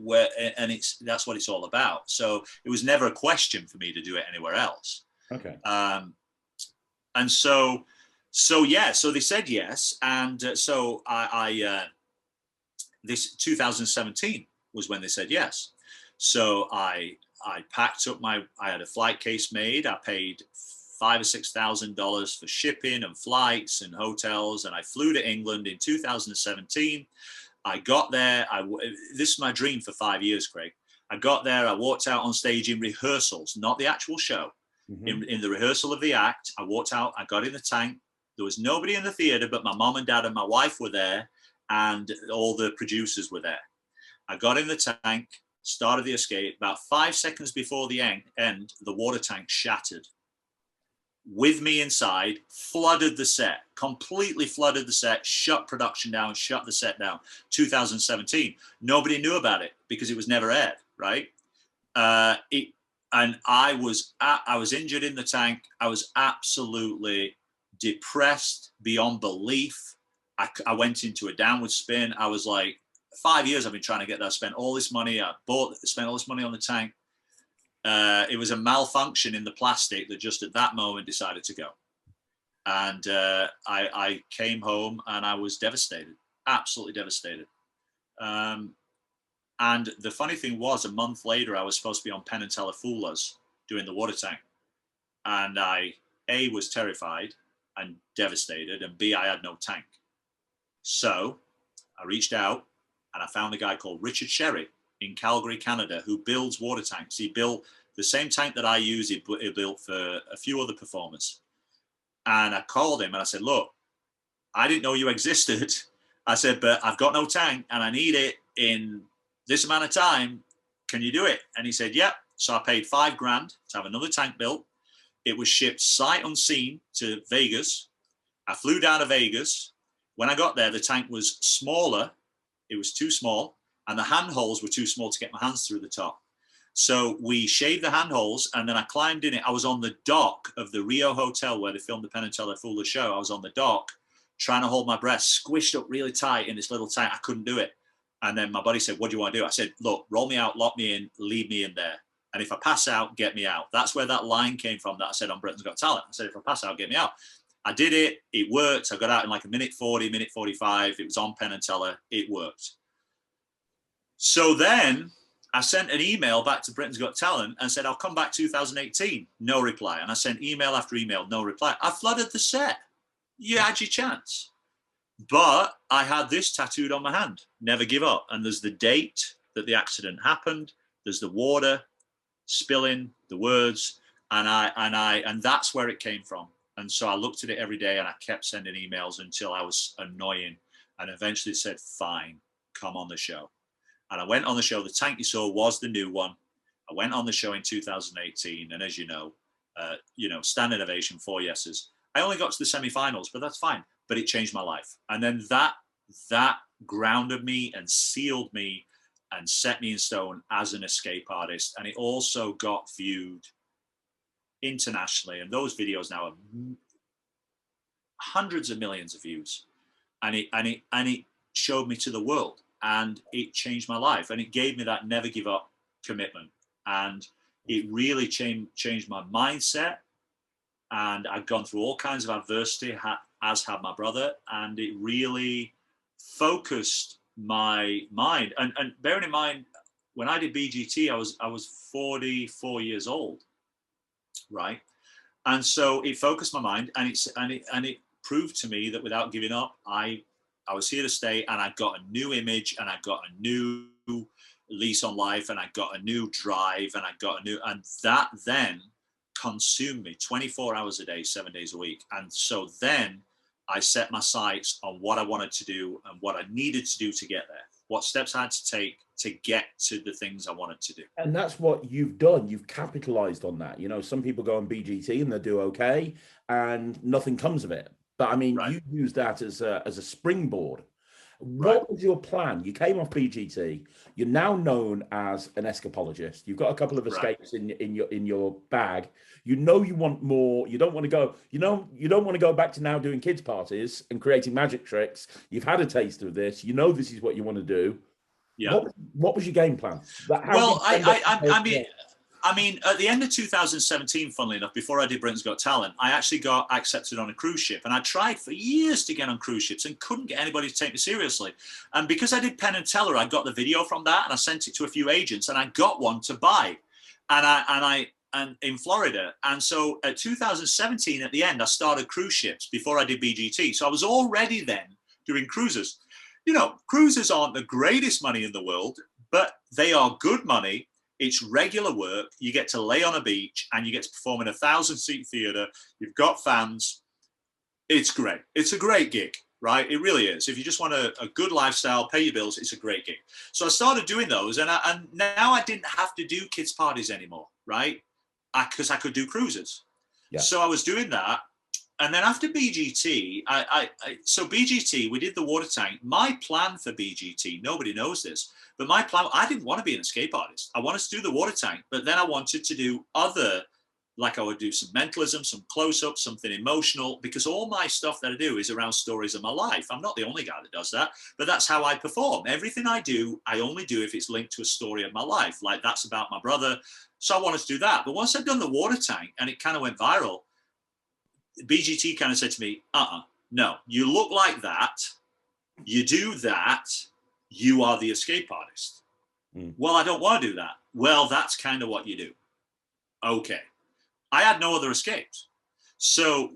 that's what it's all about. So it was never a question for me to do it anywhere else. Okay. And so they said yes. And so this 2017 was when they said yes. So I packed up I had a flight case made. I paid $5,000 or $6,000 for shipping and flights and hotels. And I flew to England in 2017. I got there. This is my dream for 5 years, Craig. I got there. I walked out on stage in rehearsals, not the actual show. Mm-hmm. In the rehearsal of the act, I walked out. I got in the tank. There was nobody in the theater, but my mom and dad and my wife were there, and all the producers were there. I got in the tank, started the escape. About 5 seconds before the end, the water tank shattered. With me inside, flooded the set, completely flooded the set, shut production down, shut the set down. 2017. Nobody knew about it because it was never aired, right? And I was injured in the tank. I was absolutely depressed beyond belief. I went into a downward spin. I was like, 5 years I've been trying to get there. I spent all this money. Spent all this money on the tank. It was a malfunction in the plastic that just at that moment decided to go. And I came home and I was devastated, absolutely devastated. And the funny thing was, a month later, I was supposed to be on Penn Teller Fool Us doing the water tank. And I, A, was terrified and devastated, and B, I had no tank. So I reached out and I found a guy called Richard Sherry in Calgary, Canada, who builds water tanks. He built the same tank that I use. He built for a few other performers. And I called him and I said, look, I didn't know you existed. I said, but I've got no tank and I need it in this amount of time. Can you do it? And he said, yep. So I paid $5,000 to have another tank built. It was shipped sight unseen to Vegas. I flew down to Vegas. When I got there, the tank was smaller. It was too small. And the handholds were too small to get my hands through the top. So we shaved the handholds, and then I climbed in it. I was on the dock of the Rio Hotel where they filmed the Penn Teller Fool Us show. I was on the dock trying to hold my breath, squished up really tight in this little tank. I couldn't do it. And then my buddy said, what do you want to do? I said, look, roll me out, lock me in, leave me in there. And if I pass out, get me out. That's where that line came from that I said on Britain's Got Talent. I said, if I pass out, get me out. I did it. It worked. I got out in like a minute 40, minute 45. It was on Penn and Teller. It worked. So then I sent an email back to Britain's Got Talent and said, I'll come back 2018. No reply. And I sent email after email, no reply. I flooded the set. You had your chance. But I had this tattooed on my hand, never give up. And there's the date that the accident happened. There's the water spilling, the words, and that's where it came from. And so I looked at it every day and I kept sending emails until I was annoying, and eventually said, fine, come on the show. And I went on the show. The tank you saw was the new one. I went on the show in 2018, and as you know, standing ovation, 4 yeses. I only got to the semi-finals, but that's fine. But it changed my life. And then that grounded me and sealed me and set me in stone as an escape artist. And it also got viewed internationally. And those videos now have hundreds of millions of views. And it showed me to the world. And it changed my life. And it gave me that never give up commitment. And it really changed my mindset. And I'd gone through all kinds of adversity, as had my brother. And it really focused my mind. And bearing in mind, when I did BGT, I was 44 years old, right? And so it focused my mind, and it proved to me that without giving up, I was here to stay, and I got a new image, and I got a new lease on life, and I got a new drive, and and that then consumed me 24 hours a day, 7 days a week. And so then I set my sights on what I wanted to do and what I needed to do to get there, what steps I had to take to get to the things I wanted to do. And that's what you've done. You've capitalized on that. Some people go on BGT and they do okay and nothing comes of it. But I mean, right. You use that as a springboard. What was your plan? You came off BGT. You're now known as an escapologist. You've got a couple of escapes in your bag. You want more. You don't want to go. You don't want to go back to now doing kids parties and creating magic tricks. You've had a taste of this. This is what you want to do. Yeah. What was your game plan? Well, I mean, at the end of 2017, funnily enough, before I did Britain's Got Talent, I actually got accepted on a cruise ship. And I tried for years to get on cruise ships and couldn't get anybody to take me seriously. And because I did Penn and Teller, I got the video from that and I sent it to a few agents and I got one to buy. And in Florida. And so at 2017, at the end, I started cruise ships before I did BGT. So I was already then doing cruises. Cruises aren't the greatest money in the world, but they are good money. It's regular work. You get to lay on a beach and you get to perform in a 1,000-seat theater. You've got fans. It's great. It's a great gig, right? It really is. If you just want a good lifestyle, pay your bills, it's a great gig. So I started doing those, and now I didn't have to do kids' parties anymore, right? Because I could do cruises. Yeah. So I was doing that. And then after BGT, so BGT, we did the water tank. My plan for BGT, nobody knows this, but my plan, I didn't want to be an escape artist. I wanted to do the water tank, but then I wanted to do other, like I would do some mentalism, some close-ups, something emotional, because all my stuff that I do is around stories of my life. I'm not the only guy that does that, but that's how I perform. Everything I do, I only do if it's linked to a story of my life. Like that's about my brother. So I wanted to do that. But once I'd done the water tank and it kind of went viral, BGT kind of said to me, no, you look like that, you do that, you are the escape artist. Well, I don't want to do that. Well, that's kind of what you do. Okay. I had no other escapes. So,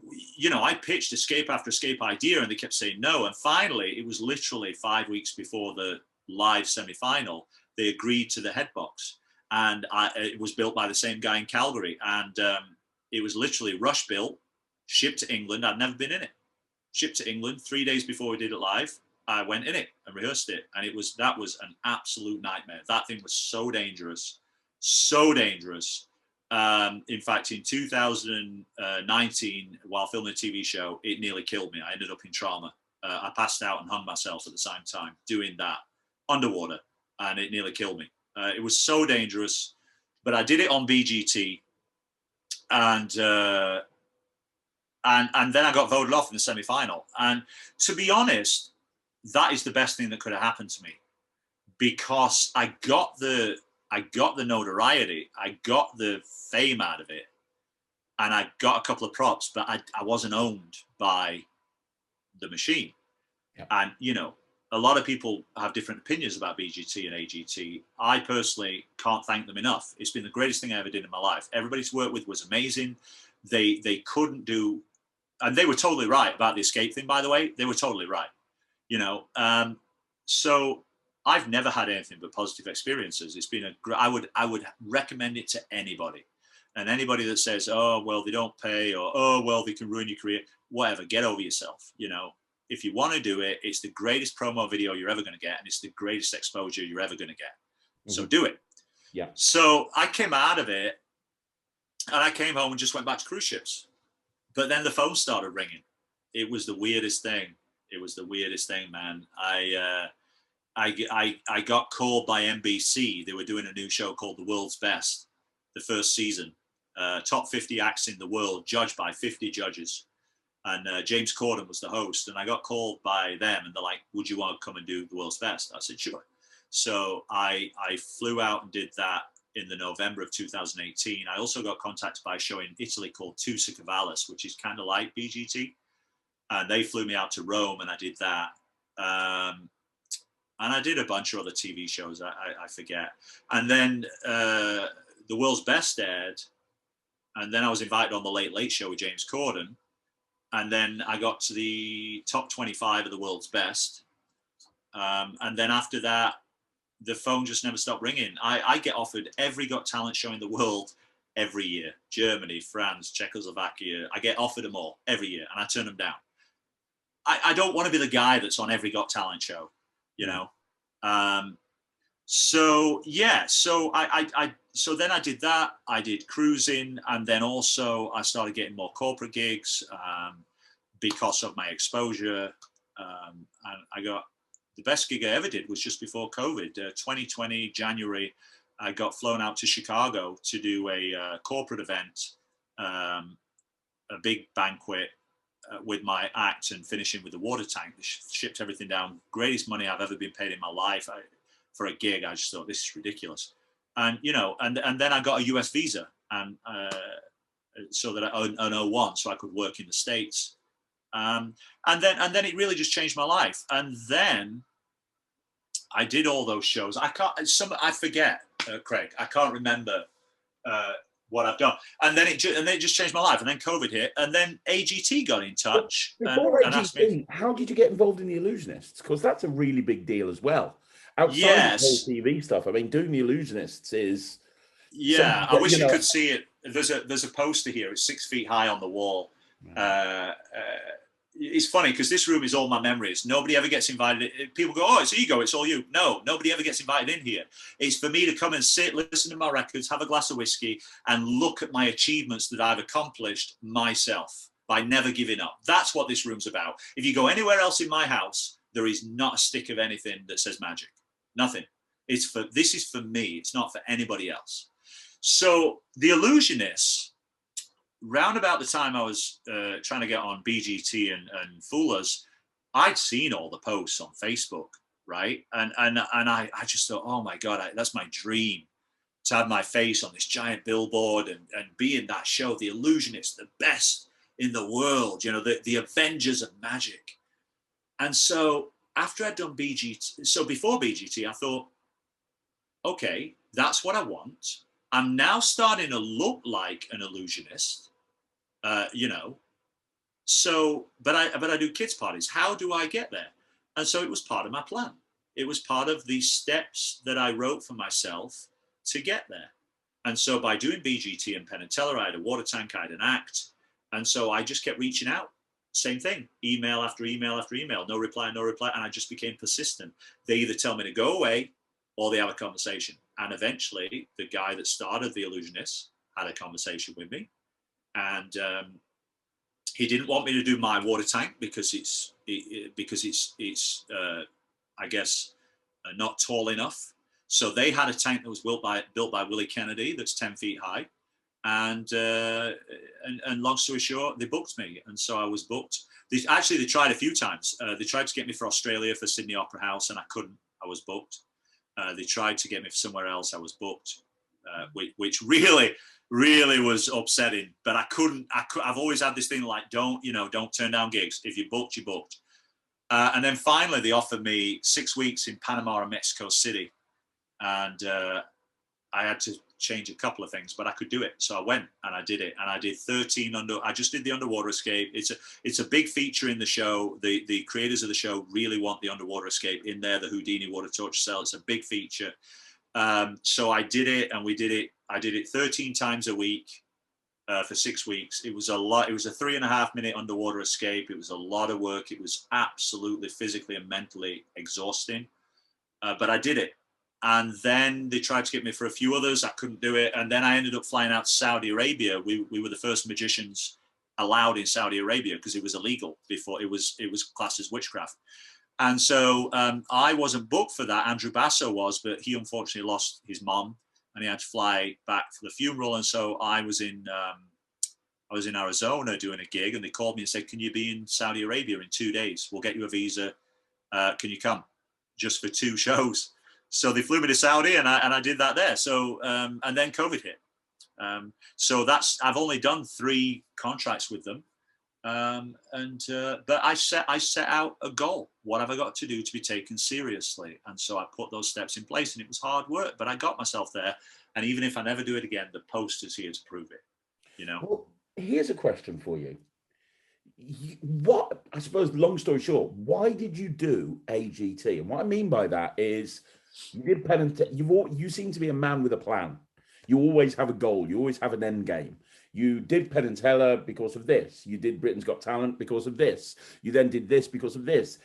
I pitched escape after escape idea and they kept saying no. And finally, it was literally 5 weeks before the live semi-final, they agreed to the headbox. And it was built by the same guy in Calgary. And it was literally rush built, shipped to England. I'd never been in it. Shipped to England 3 days before we did it live. I went in it and rehearsed it. And that was an absolute nightmare. That thing was so dangerous. So dangerous. In fact, in 2019, while filming a TV show, it nearly killed me. I ended up in trauma. I passed out and hung myself at the same time doing that underwater. And it nearly killed me. It was so dangerous. but I did it on BGT, and then I got voted off in the semi-final. And to be honest, that is the best thing that could have happened to me, because I got the notoriety, I got the fame out of it, and I got a couple of props, but I wasn't owned by the machine. Yep. And, you know, a lot of people have different opinions about BGT and AGT. I personally can't thank them enough. It's been the greatest thing I ever did in my life. Everybody to work with was amazing. They couldn't do, and they were totally right about the escape thing, by the way. They were totally right, you know. So I've never had anything but positive experiences. It's been I would recommend it to anybody. And anybody that says, oh, well, they don't pay, or, oh, well, they can ruin your career, whatever, get over yourself. You know, if you want to do it, it's the greatest promo video you're ever going to get, and it's the greatest exposure you're ever going to get. Mm-hmm. So do it. Yeah. So I came out of it, and I came home and just went back to cruise ships. But then the phone started ringing. It was the weirdest thing. It was the weirdest thing, man. I got called by NBC. They were doing a new show called The World's Best, the first season. Top 50 acts in the world, judged by 50 judges. And James Corden was the host. And I got called by them, and they're like, would you want to come and do The World's Best? I said, sure. So I flew out and did that in the November of 2018. I also got contacted by a show in Italy called Tusa Cavallis, which is kind of like BGT. And they flew me out to Rome, and I did that. And I did a bunch of other TV shows, I forget. And then The World's Best aired, and then I was invited on the Late Late Show with James Corden. And then I got to the top 25 of The World's Best. And then after that, the phone just never stopped ringing. I get offered every Got Talent show in the world every year. Germany, France, Czechoslovakia. I get offered them all every year, and I turn them down. I don't want to be the guy that's on every Got Talent show, you know? So yeah, so so then I did that. I did cruising, and then also I started getting more corporate gigs because of my exposure. And I got the best gig I ever did was just before COVID, 2020 January. I got flown out to Chicago to do a corporate event, a big banquet with my act, and finishing with the water tank. They shipped everything down. Greatest money I've ever been paid in my life. For a gig, I just thought, this is ridiculous. And, you know, and then I got a US visa, and so that an O1, so I could work in the States. And then it really just changed my life. And then I did all those shows. I forget, Craig, I can't remember what I've done. And then it just changed my life. And then COVID hit, and then AGT got in touch. Before AGT, asked me, how did you get involved in the Illusionists? Because that's a really big deal as well. Outside of the whole TV stuff, I mean, doing the Illusionists is... Yeah, I wish you could see it. There's a poster here. It's 6 feet high on the wall. It's funny because this room is all my memories. Nobody ever gets invited. People go, oh, it's ego, it's all you. No, nobody ever gets invited in here. It's for me to come and sit, listen to my records, have a glass of whiskey, and look at my achievements that I've accomplished myself by never giving up. That's what this room's about. If you go anywhere else in my house, there is not a stick of anything that says magic. Nothing. This is for me. It's not for anybody else. So the Illusionists, round about the time I was trying to get on BGT and Fool Us, I'd seen all the posts on Facebook, right? And I just thought, oh my God, that's my dream, to have my face on this giant billboard and be in that show, the Illusionists, the best in the world, you know, the Avengers of magic. And so after I'd done BGT, so before BGT, I thought, okay, that's what I want. I'm now starting to look like an illusionist, you know. So, but I do kids parties. How do I get there? And so it was part of my plan. It was part of the steps that I wrote for myself to get there. And so by doing BGT and Penn Teller, I had a water tank, I had an act. And so I just kept reaching out. Same thing, email after email after email, no reply. And I just became persistent. They either tell me to go away or they have a conversation. And eventually the guy that started the Illusionists had a conversation with me. And he didn't want me to do my water tank because it's I guess, not tall enough. So they had a tank that was built by Willie Kennedy that's 10 feet high. And long story short, they booked me. And so I was booked. They tried a few times. They tried to get me for Australia for Sydney Opera House, and I couldn't. I was booked. They tried to get me for somewhere else. I was booked, which really was upsetting. But I couldn't. I've always had this thing like, don't turn down gigs. If you're booked, you're booked. And then finally, they offered me 6 weeks in Panama and Mexico City. And I had to change a couple of things, but I could do it. So I went and I did it. And I did 13 I just did the underwater escape. It's a big feature in the show. The creators of the show really want the underwater escape in there, the Houdini water torture cell. It's a big feature. So I did it, and we did it. I did it 13 times a week for 6 weeks. It was a lot. It was a 3.5 minute underwater escape. It was a lot of work. It was absolutely physically and mentally exhausting, but I did it. And then they tried to get me for a few others. I couldn't do it. And then I ended up flying out to Saudi Arabia. We were the first magicians allowed in Saudi Arabia because it was illegal before. It was classed as witchcraft. And so I wasn't booked for that. Andrew Basso was, but he unfortunately lost his mom, and he had to fly back for the funeral. And so I was in Arizona doing a gig, and they called me and said, "Can you be in Saudi Arabia in 2 days? We'll get you a visa. Can you come?" Just for 2 shows. So they flew me to Saudi, and I did that there. So and then COVID hit. So I've only done 3 contracts with them, but I set out a goal. What have I got to do to be taken seriously? And so I put those steps in place, and it was hard work, but I got myself there. And even if I never do it again, the poster's here to prove it. Well, here's a question for you. What, I suppose, long story short, why did you do AGT? And what I mean by that is, you did Penn and you seem to be a man with a plan. You always have a goal. You always have an end game. You did Penn and Teller because of this. You did Britain's Got Talent because of this. You then did this because of this.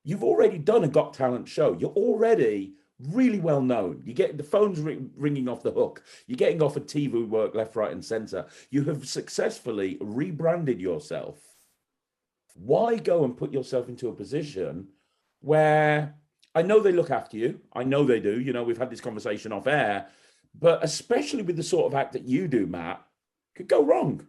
You've already done a Got Talent show. You're already really well known. You get the phones ringing off the hook. You're getting offered TV work left, right, and center. You have successfully rebranded yourself. Why go and put yourself into a position where, I know they look after you. I know they do. We've had this conversation off air, but especially with the sort of act that you do, Matt, could go wrong.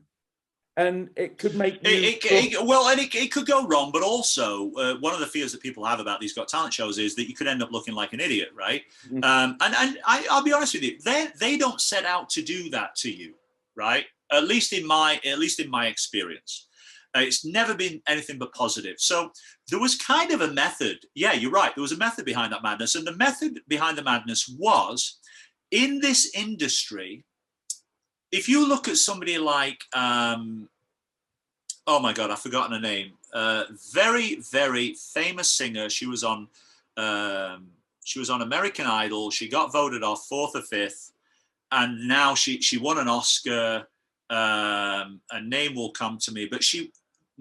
And it could make you... It could go wrong, but also one of the fears that people have about these Got Talent shows is that you could end up looking like an idiot, right? Mm-hmm. And I'll be honest with you, they don't set out to do that to you, right? At least in my experience. It's never been anything but positive. So there was kind of a method. Yeah, you're right. There was a method behind that madness. And the method behind the madness was, in this industry, if you look at somebody like, oh my God, I've forgotten her name. Very, very famous singer. She was on American Idol. She got voted off 4th or 5th. And now she won an Oscar. A name will come to me, but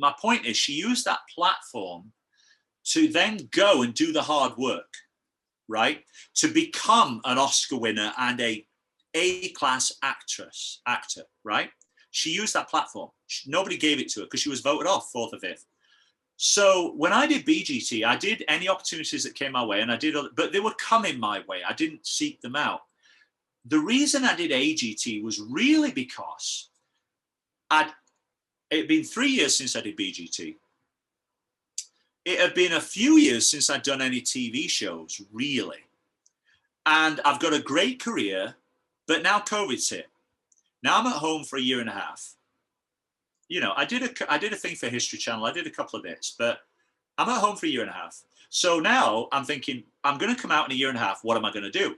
my point is, she used that platform to then go and do the hard work, right? To become an Oscar winner and A-class actor, right? She used that platform. Nobody gave it to her because she was voted off 4th or 5th. So when I did BGT, I did any opportunities that came my way, and but they would come in my way. I didn't seek them out. The reason I did AGT was really because it had been 3 years since I did BGT. It had been a few years since I'd done any TV shows, really. And I've got a great career, but now COVID's hit. Now I'm at home for 1.5 years. I did a thing for History Channel. I did a couple of bits, but I'm at home for 1.5 years. So now I'm thinking, I'm going to come out in 1.5 years. What am I going to do?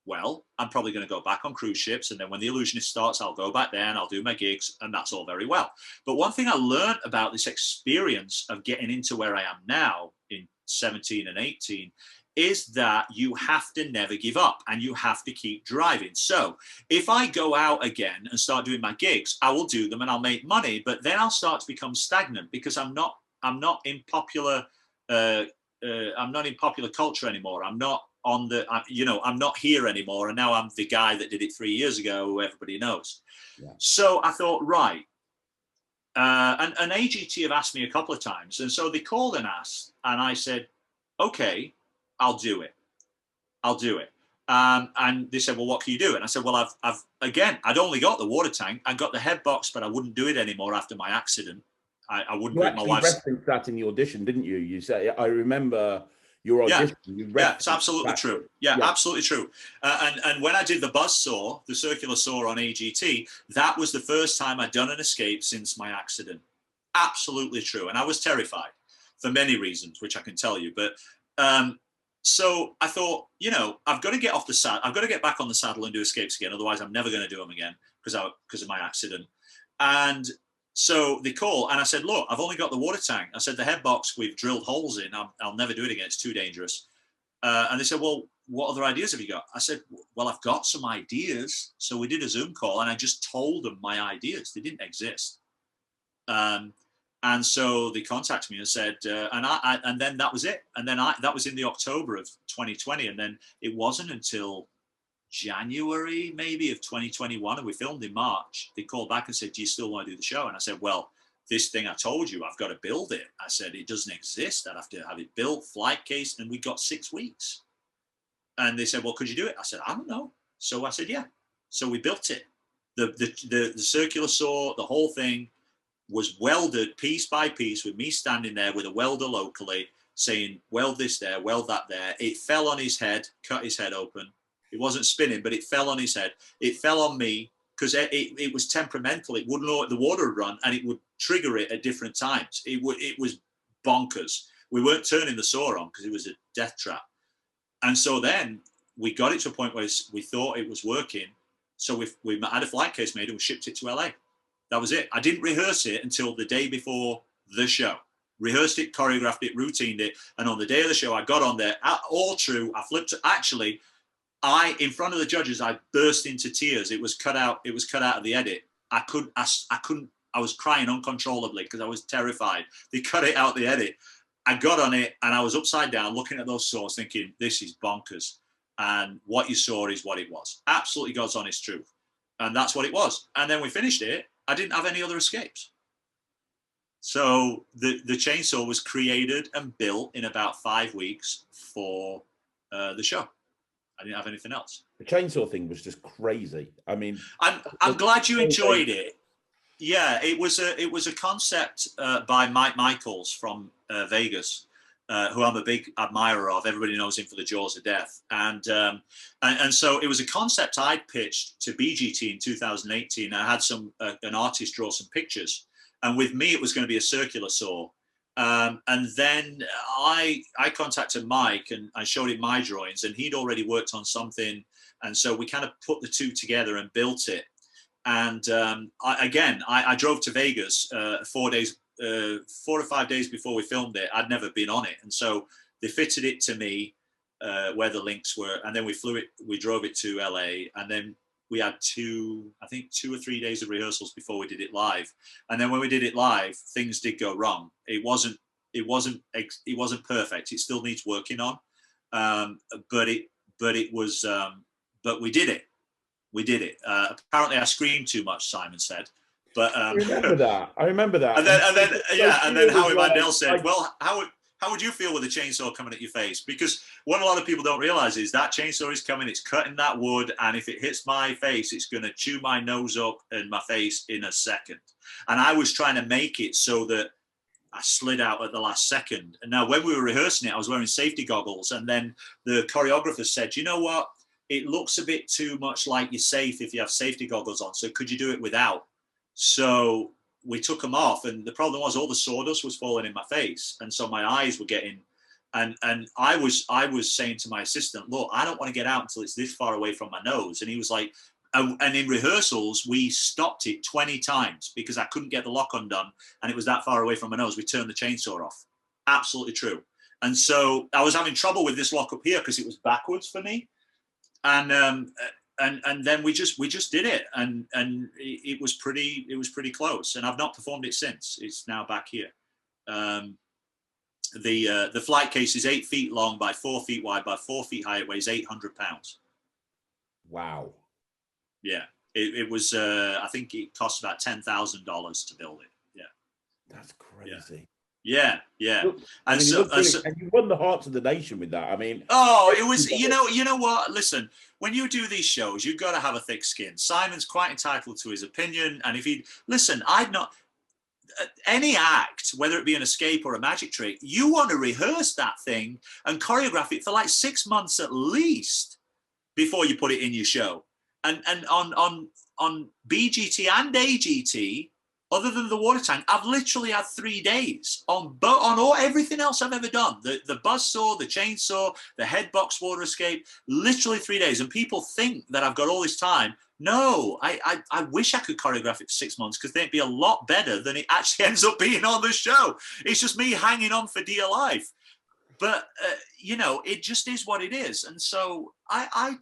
Well, I'm probably going to go back on cruise ships. And then when the Illusionist starts, I'll go back there and I'll do my gigs. And that's all very well. But one thing I learned about this experience of getting into where I am now in 17 and 18 is that you have to never give up and you have to keep driving. So if I go out again and start doing my gigs, I will do them and I'll make money, but then I'll start to become stagnant because I'm not in popular culture anymore. I'm not on the, I'm not here anymore. And now I'm the guy that did it 3 years ago, who everybody knows. Yeah. So I thought, right. And AGT have asked me a couple of times. And so they called and asked, and I said, okay, I'll do it. And they said, well, what can you do? And I said, well, I'd only got the water tank. I got the head box, but I wouldn't do it anymore after my accident. I wouldn't You do it. My actually wife's... referenced that in the audition, didn't you? You say, I remember your audition. You Yeah, it's absolutely true. Yeah, yeah, absolutely true. And when I did the buzz saw, the circular saw on AGT, that was the first time I'd done an escape since my accident. Absolutely true. And I was terrified for many reasons, which I can tell you. But so I thought, you know, I've got to get off the saddle. I've got to get back on the saddle and do escapes again. Otherwise, I'm never going to do them again because of my accident. And so they call, and I said, look, I've only got the water tank. I said, the head box, we've drilled holes in. I'll never do it again. It's too dangerous. And they said, well, what other ideas have you got? I said, well, I've got some ideas. So we did a Zoom call, and I just told them my ideas. They didn't exist. And so they contacted me and said, and then that was it. And then that was in the October of 2020. And then it wasn't until January maybe of 2021, and we filmed in March. They called back and said, do you still want to do the show? And I said, well, this thing I told you, I've got to build it. I said, it doesn't exist. I'd have to have it built, flight case, and we got 6 weeks. And they said, well, could you do it? I said, I don't know. So I said, yeah. So we built it. The circular saw, the whole thing was welded piece by piece with me standing there with a welder locally saying, weld this there, weld that there. It fell on his head, cut his head open. It wasn't spinning, but it fell on his head. It fell on me because it was temperamental. It wouldn't know the water would run, and it would trigger it at different times. It was bonkers. We weren't turning the saw on because it was a death trap. And so then we got it to a point where we thought it was working. So we had a flight case made and we shipped it to LA. That was it. I didn't rehearse it until the day before the show. Rehearsed it, choreographed it, routined it. And on the day of the show, I got on there. All true. I flipped. Actually, in front of the judges, I burst into tears. It was cut out. It was cut out of the edit. I couldn't. I was crying uncontrollably because I was terrified. They cut it out the edit. I got on it and I was upside down looking at those saws thinking, this is bonkers. And what you saw is what it was. Absolutely God's honest truth. And that's what it was. And then we finished it. I didn't have any other escapes. So the chainsaw was created and built in about 5 weeks for the show. I didn't have anything else. The chainsaw thing was just crazy. I mean, I'm glad you enjoyed it. Yeah, it was a concept by Mike Michaels from Vegas, who I'm a big admirer of. Everybody knows him for the Jaws of Death, and so it was a concept I pitched to BGT in 2018. I had an artist draw some pictures, and with me it was going to be a circular saw. And then I contacted Mike and I showed him my drawings, and he'd already worked on something, and so we kind of put the two together and built it. And I drove to Vegas 4 or 5 days before we filmed it. I'd never been on it. And so they fitted it to me where the links were. And then we drove it to LA. And then we had 2 or 3 days of rehearsals before we did it live. And then when we did it live, things did go wrong. It wasn't perfect. It still needs working on. But we did it. We did it. Apparently, I screamed too much, Simon said. But I remember that. And then Howie Mandel said, "Well, how would you feel with a chainsaw coming at your face?" Because what a lot of people don't realize is that chainsaw is coming. It's cutting that wood, and if it hits my face, it's going to chew my nose up and my face in a second. And I was trying to make it so that I slid out at the last second. And now, when we were rehearsing it, I was wearing safety goggles, and then the choreographer said, "You know what? It looks a bit too much like you're safe if you have safety goggles on. So could you do it without?" So we took them off, and the problem was all the sawdust was falling in my face, and so my eyes were getting. And I was saying to my assistant, "Look, I don't want to get out until it's this far away from my nose." And he was like, and in rehearsals we stopped it 20 times because I couldn't get the lock undone, and it was that far away from my nose. We turned the chainsaw off. Absolutely true. And so I was having trouble with this lock up here because it was backwards for me. And then we just did it, and it was pretty close, and I've not performed it since. It's now back here. The flight case is 8 feet long by 4 feet wide by 4 feet high. It weighs 800 pounds. Wow. Yeah, it was. I think it cost about $10,000 to build it. Yeah, that's crazy. Yeah, yeah. Look, I And mean, so, and you won the hearts of the nation with that. I mean, oh, it was, you know what? Listen, when you do these shows, you've got to have a thick skin. Simon's quite entitled to his opinion. And if he, listen, I'd not, any act, whether it be an escape or a magic trick, you want to rehearse that thing and choreograph it for like 6 months at least before you put it in your show. And on BGT and AGT, other than the water tank, I've literally had 3 days on all everything else I've ever done. The buzzsaw, the chainsaw, the head box water escape, literally 3 days. And people think that I've got all this time. No, I wish I could choreograph it for 6 months, because they'd be a lot better than it actually ends up being on the show. It's just me hanging on for dear life. But you know, it just is what it is. And so I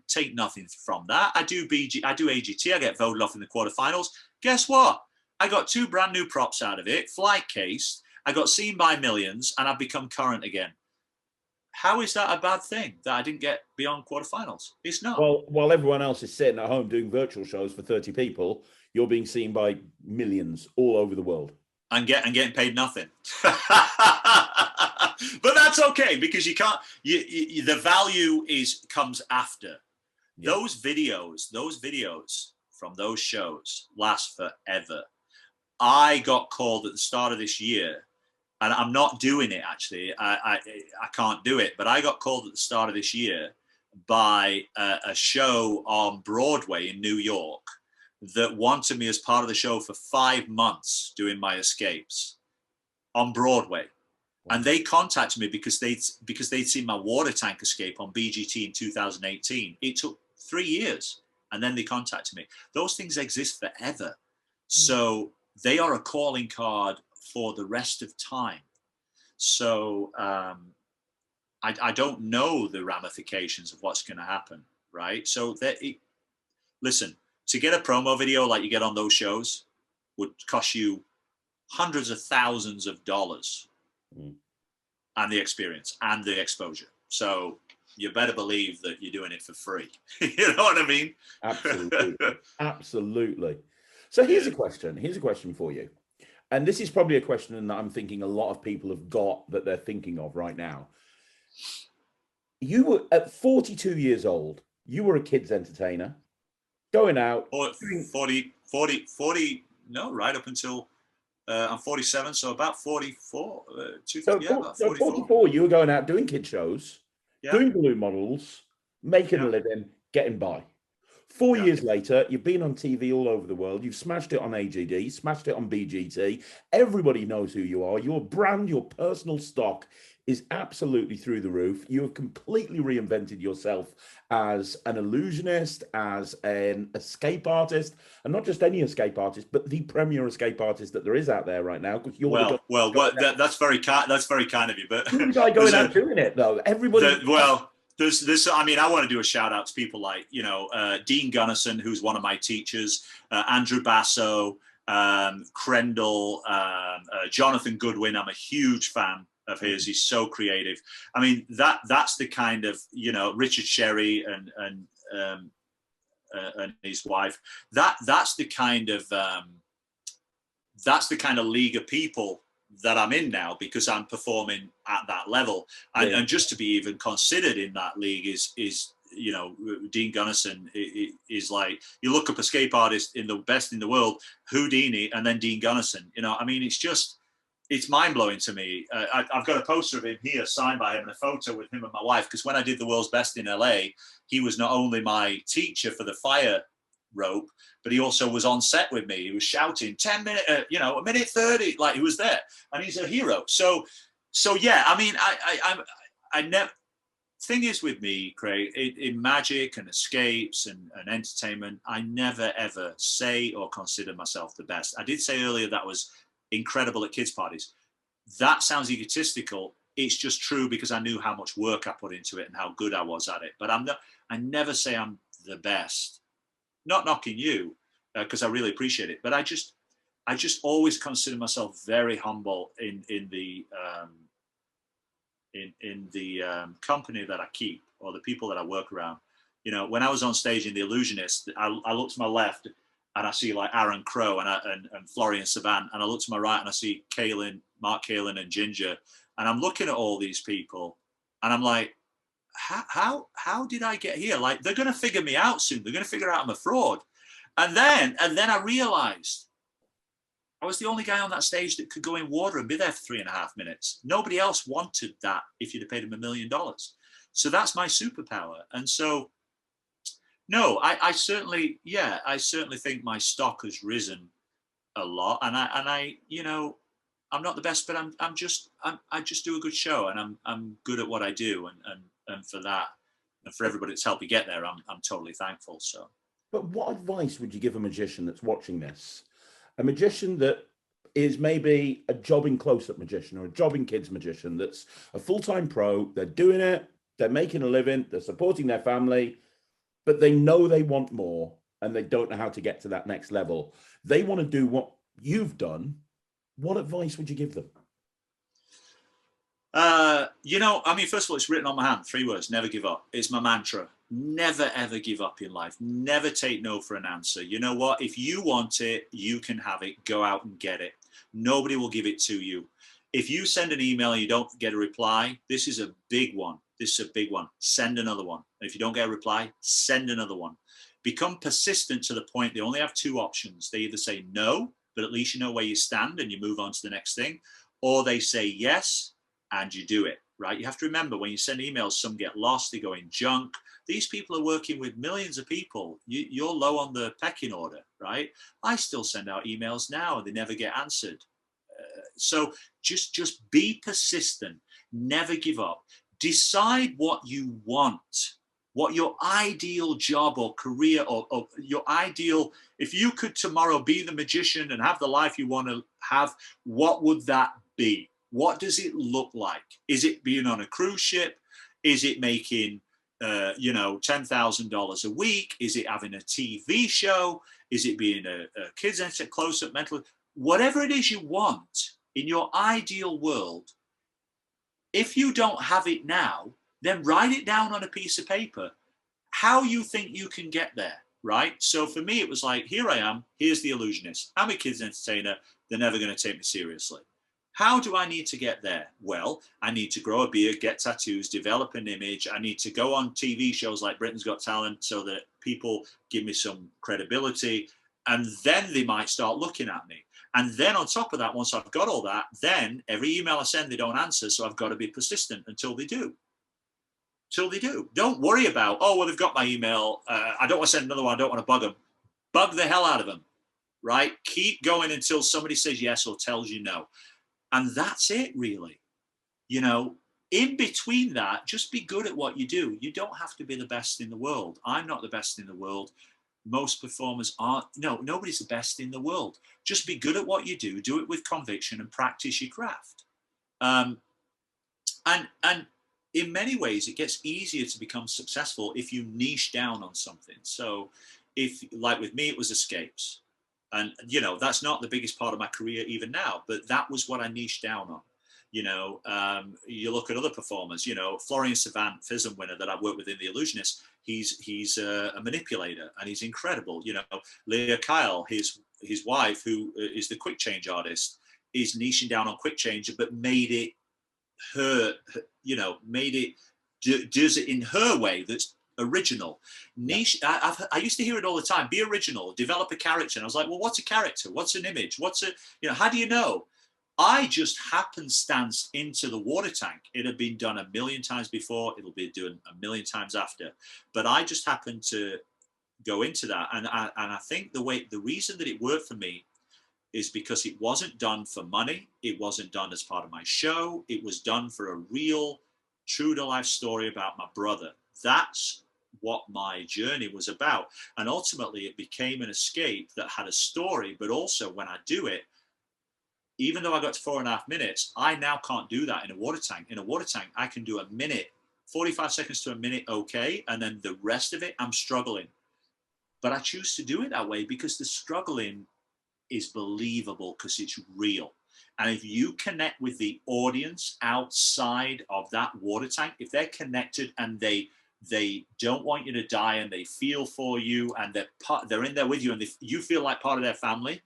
take nothing from that. I do AGT. I get voted off in the quarterfinals. Guess what? I got 2 brand new props out of it, flight case. I got seen by millions, and I've become current again. How is that a bad thing that I didn't get beyond quarterfinals? It's not. well, while everyone else is sitting at home doing virtual shows for 30 people, you're being seen by millions all over the world. And getting paid nothing. But that's okay, because you can't. The value comes after. Yeah. Those videos from those shows last forever. I got called at the start of this year, and I'm not doing it actually. I can't do it, but I got called at the start of this year by a show on Broadway in New York that wanted me as part of the show for 5 months doing my escapes on Broadway. And they contacted me because they'd seen my water tank escape on BGT in 2018. It took 3 years, and then they contacted me. Those things exist forever. So they are a calling card for the rest of time. So I don't know the ramifications of what's going to happen, right? So listen, to get a promo video like you get on those shows would cost you hundreds of thousands of dollars. And the experience and the exposure. So you better believe that you're doing it for free. You know what I mean? Absolutely. Absolutely. So here's a question. Here's a question for you. And this is probably a question that I'm thinking a lot of people have got that they're thinking of right now. You were at 42 years old. You were a kids entertainer going out. 40, no, right up until I'm 47, so about 44. About 44. 44, you were going out doing kid shows, doing balloon models, making a living, getting by. 4 years later, you've been on TV all over the world. You've smashed it on AGD, smashed it on BGT. Everybody knows who you are. Your brand, your personal stock is absolutely through the roof. You have completely reinvented yourself as an illusionist, as an escape artist, and not just any escape artist, but the premier escape artist that there is out there right now. Because you're that's very kind of you. But you're the guy going out doing it, though. Everybody. There's I mean, I want to do a shout out to people like, you know, Dean Gunnison, who's one of my teachers, Andrew Basso, Crendel, Jonathan Goodwin. I'm a huge fan of his. He's so creative. I mean, that's the kind of, you know, Richard Sherry and his wife. That's the kind of league of people that I'm in now, because I'm performing at that level. And just to be even considered in that league is you know, Dean Gunnison is like, you look up escape artist in the best in the world, Houdini, and then Dean Gunnison. You know, I mean, it's mind-blowing to me. I've got a poster of him here signed by him and a photo with him and my wife, because when I did the world's best in LA, he was not only my teacher for the fire rope, but he also was on set with me. He was shouting 10 minutes, you know, a minute 30, like he was there, and he's a hero. So yeah, I mean, I never, thing is with me, Craig, in magic and escapes and entertainment, I never ever say or consider myself the best. I did say earlier that was incredible at kids' parties. That sounds egotistical. It's just true, because I knew how much work I put into it and how good I was at it. But I never say I'm the best. Not knocking you, because I really appreciate it. But I just always consider myself very humble in the company that I keep, or the people that I work around. You know, when I was on stage in the Illusionists, I looked to my left, and I see like Aaron Crow and Florian Savant, and I look to my right and I see Mark Kalin and Ginger, and I'm looking at all these people, and I'm like, how did I get here? Like, they're going to figure me out soon. They're going to figure out I'm a fraud. And then I realized I was the only guy on that stage that could go in water and be there for 3.5 minutes. Nobody else wanted that if you'd have paid him $1 million. So that's my superpower. And so, no, I certainly think my stock has risen a lot. And I, you know, I'm not the best, but I just do a good show, and I'm good at what I do. And for that, and for everybody that's helped me get there, I'm totally thankful. So. But what advice would you give a magician that's watching this? A magician that is maybe a jobbing close-up magician or a jobbing kids magician that's a full-time pro, they're doing it, they're making a living, they're supporting their family, but they know they want more and they don't know how to get to that next level. They want to do what you've done. What advice would you give them? You know, I mean, first of all, it's written on my hand, 3 words: never give up. It's my mantra. Never, ever give up in life. Never take no for an answer. You know what? If you want it, you can have it. Go out and get it. Nobody will give it to you. If you send an email and you don't get a reply, this is a big one. This is a big one. Send another one. And if you don't get a reply, send another one. Become persistent to the point they only have 2 options. They either say no, but at least you know where you stand and you move on to the next thing, or they say yes and you do it, right? You have to remember, when you send emails, some get lost, they go in junk. These people are working with millions of people. You're low on the pecking order, right? I still send out emails now and they never get answered. So just be persistent. Never give up. Decide what you want, what your ideal job or career or your ideal, if you could tomorrow be the magician and have the life you want to have, what would that be? What does it look like? Is it being on a cruise ship? Is it making, you know, $10,000 a week? Is it having a TV show? Is it being a kids close-up mental? Whatever it is you want in your ideal world, if you don't have it now, then write it down on a piece of paper, how you think you can get there, right? So for me, it was like, here I am, here's the Illusionist. I'm a kids entertainer. They're never going to take me seriously. How do I need to get there? Well, I need to grow a beard, get tattoos, develop an image. I need to go on TV shows like Britain's Got Talent so that people give me some credibility, and then they might start looking at me. And then on top of that, once I've got all that, then every email I send, they don't answer. So I've got to be persistent until they do. Till they do. Don't worry about, oh, well, they've got my email. I don't want to send another one. I don't want to bug them. Bug the hell out of them, right? Keep going until somebody says yes or tells you no. And that's it, really. You know, in between that, just be good at what you do. You don't have to be the best in the world. I'm not the best in the world. Most performers aren't. No, nobody's the best in the world. Just be good at what you do it with conviction, and practice your craft. And in many ways, it gets easier to become successful if you niche down on something. So if, like with me, it was escapes. And, you know, that's not the biggest part of my career even now, but that was what I niched down on. You know, you look at other performers, you know, Florian Savant, FISM winner that I worked with in the Illusionists, he's a manipulator and he's incredible. You know, Leah Kyle, his wife, who is the quick change artist, is niching down on quick change, but made it her, you know, does it in her way that's original. Niche. I used to hear it all the time. Be original, develop a character. And I was like, well, what's a character? What's an image? You know, how do you know? I just happenstance into the water tank. It had been done 1 million times before. It'll be done 1 million times after. But I just happened to go into that. And I think the reason that it worked for me is because it wasn't done for money. It wasn't done as part of my show. It was done for a real, true to life story about my brother. That's what my journey was about. And ultimately it became an escape that had a story, but also when I do it, even though I got to 4.5 minutes, I now can't do that in a water tank. In a water tank, I can do a minute, 45 seconds to a minute, okay. And then the rest of it, I'm struggling. But I choose to do it that way because the struggling is believable, because it's real. And if you connect with the audience outside of that water tank, if they're connected and they they don't want you to die, and they feel for you, and they're in there with you, and you feel like part of their family.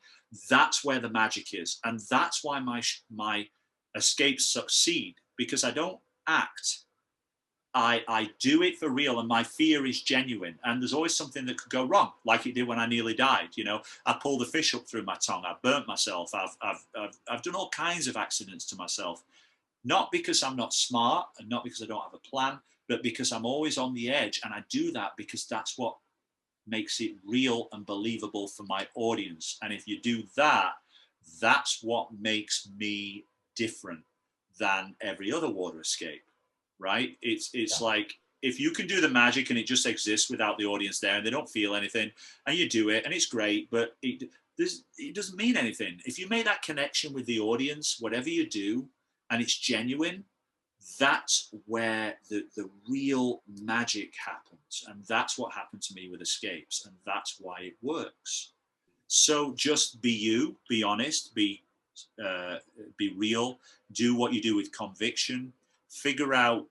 That's where the magic is, and that's why my escapes succeed, because I don't act. I do it for real, and my fear is genuine. And there's always something that could go wrong, like it did when I nearly died. You know, I pulled a fish up through my tongue. I burnt myself. I've done all kinds of accidents to myself, not because I'm not smart and not because I don't have a plan, but because I'm always on the edge. And I do that because that's what makes it real and believable for my audience. And if you do that, that's what makes me different than every other water escape. Right? It's like, if you can do the magic and it just exists without the audience there and they don't feel anything, and you do it and it's great, but it doesn't mean anything. If you make that connection with the audience, whatever you do, and it's genuine, that's where the real magic happens. And that's what happened to me with escapes. And that's why it works. So just be you, be honest, be real, do what you do with conviction. Figure out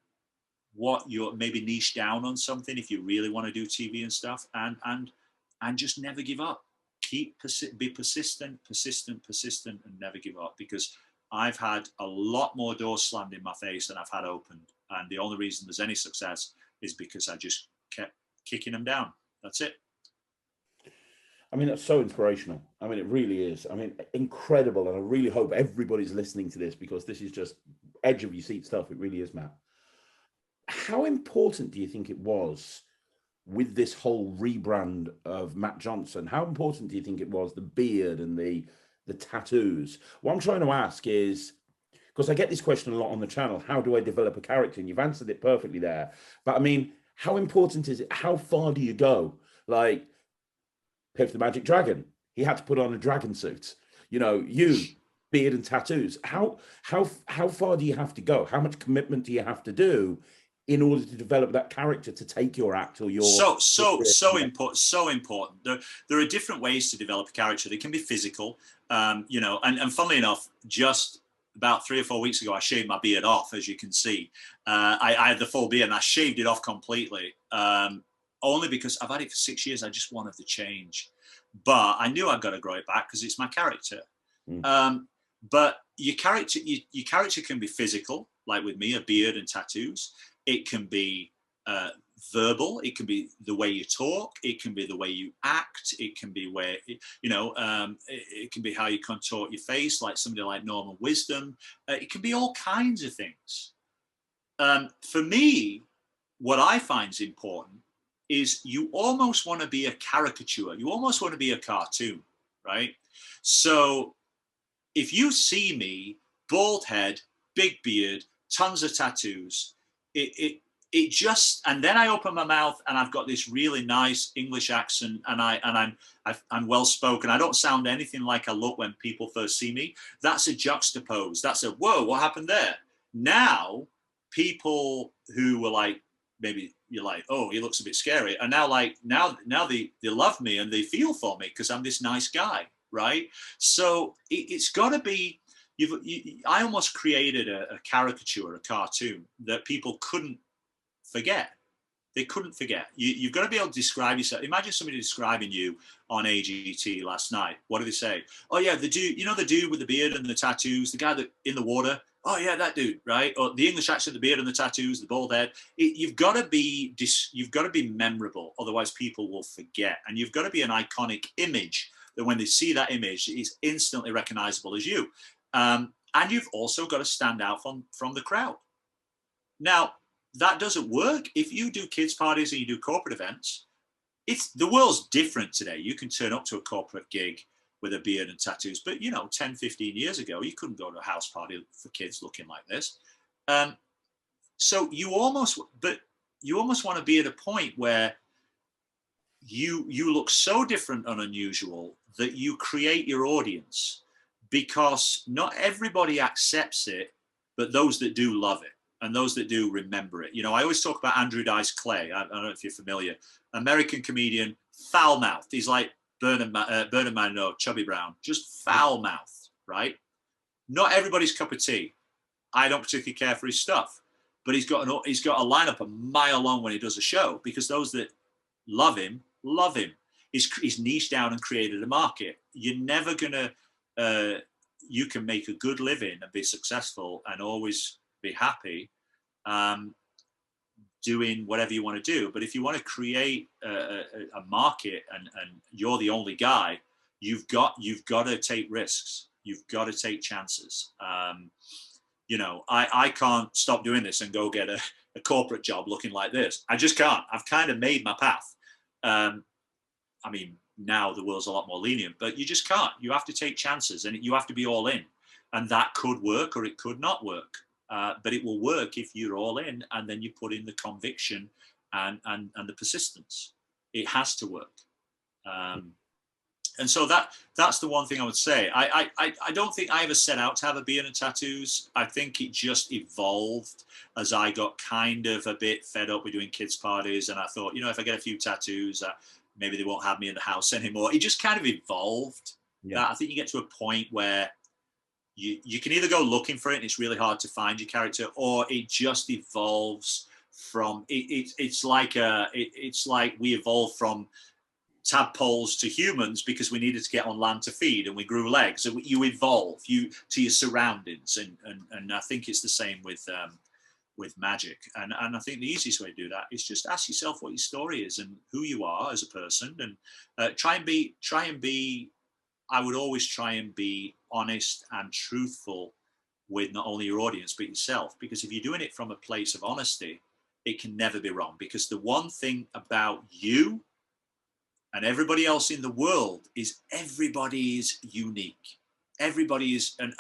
what you're maybe niche down on something if you really want to do TV and stuff, and just never give up. Be persistent, and never give up, because I've had a lot more doors slammed in my face than I've had opened, and the only reason there's any success is because I just kept kicking them down. That's it. I mean, that's so inspirational. I mean, it really is. I mean, incredible. And I really hope everybody's listening to this, because this is just edge of your seat stuff. It really is, Matt. How important do you think it was with this whole rebrand of Matt Johnson? How important do you think it was, the beard and the tattoos? What I'm trying to ask is, because I get this question a lot on the channel, how do I develop a character? And you've answered it perfectly there. But I mean, how important is it? How far do you go? Like, Pip the Magic Dragon, he had to put on a dragon suit. You know, beard and tattoos. How far do you have to go? How much commitment do you have to do in order to develop that character to take your act or your so important. There are different ways to develop a character. They can be physical, you know, and funnily enough, just about 3 or 4 weeks ago, I shaved my beard off, as you can see. I had the full beard and I shaved it off completely. Only because I've had it for 6 years. I just wanted to change, but I knew I'd got to grow it back because it's my character. But your character can be physical, like with me, a beard and tattoos. It can be verbal. It can be the way you talk. It can be the way you act. It can be where, it can be how you contort your face, like somebody like Norman Wisdom. It can be all kinds of things. For me, what I find is important is you almost want to be a caricature. You almost want to be a cartoon, right? So if you see me, bald head, big beard, tons of tattoos, it just, and then I open my mouth and I've got this really nice English accent, and I'm well spoken. I don't sound anything like I look when people first see me. That's a juxtapose. That's a, whoa, what happened there? Now, people who were like, maybe you're like, oh, he looks a bit scary, and now they love me and they feel for me because I'm this nice guy, right? So it's got to be. I almost created a caricature, a cartoon that people couldn't forget. They couldn't forget. You've got to be able to describe yourself. Imagine somebody describing you on AGT last night. What do they say? Oh yeah, the dude, you know, the dude with the beard and the tattoos, the guy that in the water. Oh yeah, that dude, right? Or the English accent, the beard and the tattoos, the bald head. You've got to be memorable, otherwise people will forget. And you've got to be an iconic image that when they see that image, it's instantly recognizable as you. And you've also got to stand out from the crowd. Now, that doesn't work if you do kids parties and you do corporate events. The world's different today. You can turn up to a corporate gig with a beard and tattoos, but 10, 15 years ago, you couldn't go to a house party for kids looking like this. So you almost want to be at a point where you look so different and unusual that you create your audience, because not everybody accepts it, but those that do love it. And those that do remember it. I always talk about Andrew Dice Clay. I don't know if you're familiar. American comedian, foul-mouthed. He's like Bernard Manilow, Chubby Brown, just foul-mouthed, right? Not everybody's cup of tea. I don't particularly care for his stuff. but he's got a lineup a mile long when he does a show, because those that love him love him. He's niched down and created a market. You're never gonna you can make a good living and be successful and always be happy doing whatever you want to do. But if you want to create a market and you're the only guy, you've got to take risks. You've got to take chances. You know, I can't stop doing this and go get a corporate job looking like this. I just can't. I've kind of made my path. I mean, now the world's a lot more lenient, but you just can't. You have to take chances, and you have to be all in. And that could work or it could not work. But it will work if you're all in, and then you put in the conviction and the persistence. It has to work. And so that's the one thing I would say. I don't think I ever set out to have a beard and tattoos. I think it just evolved as I got kind of a bit fed up with doing kids' parties. And I thought, you know, if I get a few tattoos, maybe they won't have me in the house anymore. It just kind of evolved. Yeah. I think you get to a point where you can either go looking for it and it's really hard to find your character, or it just evolves from it's like we evolved from tadpoles to humans because we needed to get on land to feed, and we grew legs. So you evolve to your surroundings, and I think it's the same with magic. And I think the easiest way to do that is just ask yourself what your story is and who you are as a person, and try and be. I would always try and be honest and truthful with not only your audience but yourself, because if you're doing it from a place of honesty, it can never be wrong. Because the one thing about you and everybody else in the world is everybody is unique. Everybody is, and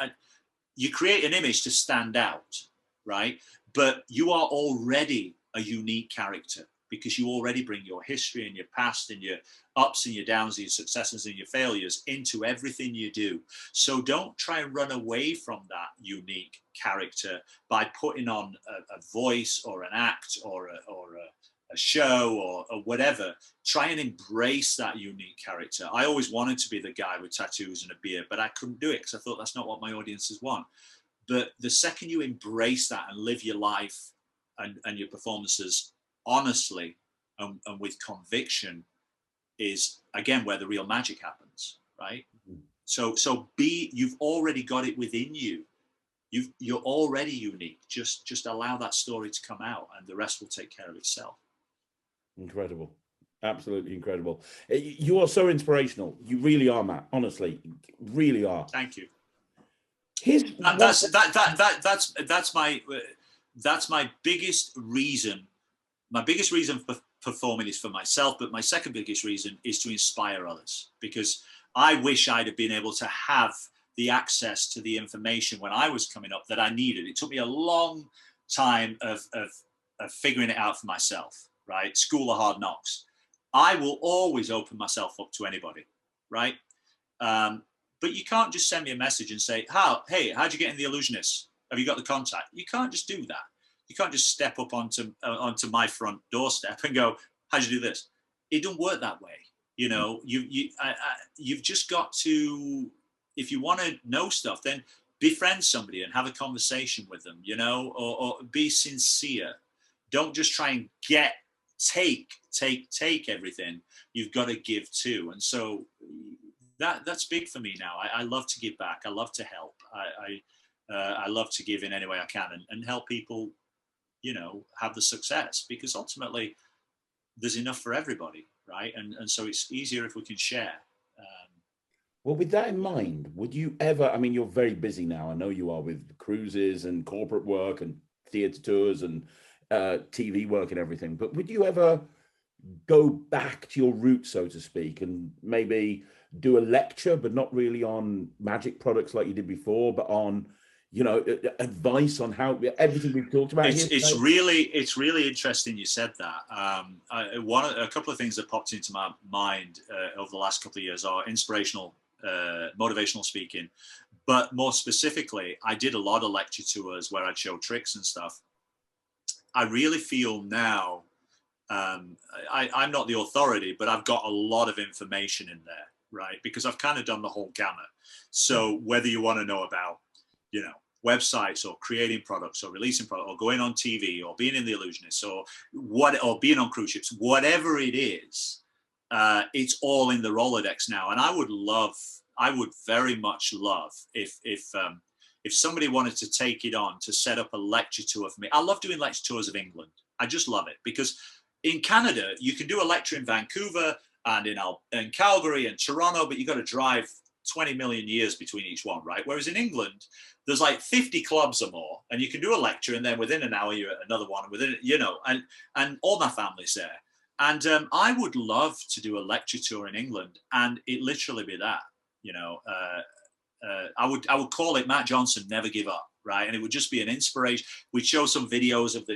you create an image to stand out, right? But you are already a unique character, because you already bring your history and your past and your ups and your downs, your successes and your failures into everything you do. So don't try and run away from that unique character by putting on a voice or an act or a show or whatever. Try and embrace that unique character. I always wanted to be the guy with tattoos and a beard, but I couldn't do it because I thought that's not what my audiences want. But the second you embrace that and live your life and your performances honestly and with conviction, is again where the real magic happens, right? Mm-hmm. So you've already got it within you. You're already unique. Just allow that story to come out, and the rest will take care of itself. Incredible. Absolutely incredible. You are so inspirational. You really are, Matt. Honestly, really are. Thank you. That's my biggest reason. My biggest reason for performing is for myself, but my second biggest reason is to inspire others, because I wish I'd have been able to have the access to the information when I was coming up that I needed. It took me a long time of figuring it out for myself, right? School of hard knocks. I will always open myself up to anybody, right? But you can't just send me a message and say, hey, how'd you get in the Illusionists? Have you got the contact? You can't just do that. You can't just step up onto my front doorstep and go, how'd you do this? It don't work that way. You know, you've just got to, if you want to know stuff, then befriend somebody and have a conversation with them, you know, or be sincere. Don't just try and take everything. You've got to give too. And so that's big for me now. I love to give back. I love to help. I love to give in any way I can and help people, you know, have the success, because ultimately there's enough for everybody, right? And so it's easier if we can share. Well, with that in mind, would you ever, I mean, you're very busy now. I know you are, with cruises and corporate work and theatre tours and TV work and everything, but would you ever go back to your roots, so to speak, and maybe do a lecture, but not really on magic products like you did before, but on, you know, advice on how everything we've talked about? It's really interesting you said that. A couple of things that popped into my mind over the last couple of years are inspirational, motivational speaking, but more specifically, I did a lot of lecture tours where I'd show tricks and stuff. I really feel now, I'm not the authority, but I've got a lot of information in there, right? Because I've kind of done the whole gamut. So whether you want to know about, you know, websites or creating products or releasing products or going on TV or being in the Illusionists or being on cruise ships, whatever it is, it's all in the Rolodex now. And I would very much love if somebody wanted to take it on to set up a lecture tour for me. I love doing lecture tours of England. I just love it, because in Canada, you can do a lecture in Vancouver and in Calgary and Toronto, but you got to drive 20 million years between each one, right? Whereas in England, there's like 50 clubs or more, and you can do a lecture, and then within an hour you're at another one, and all my family's there. And I would love to do a lecture tour in England, and it literally be that, I would call it Matt Johnson Never Give Up, right? And it would just be an inspiration. We'd show some videos of the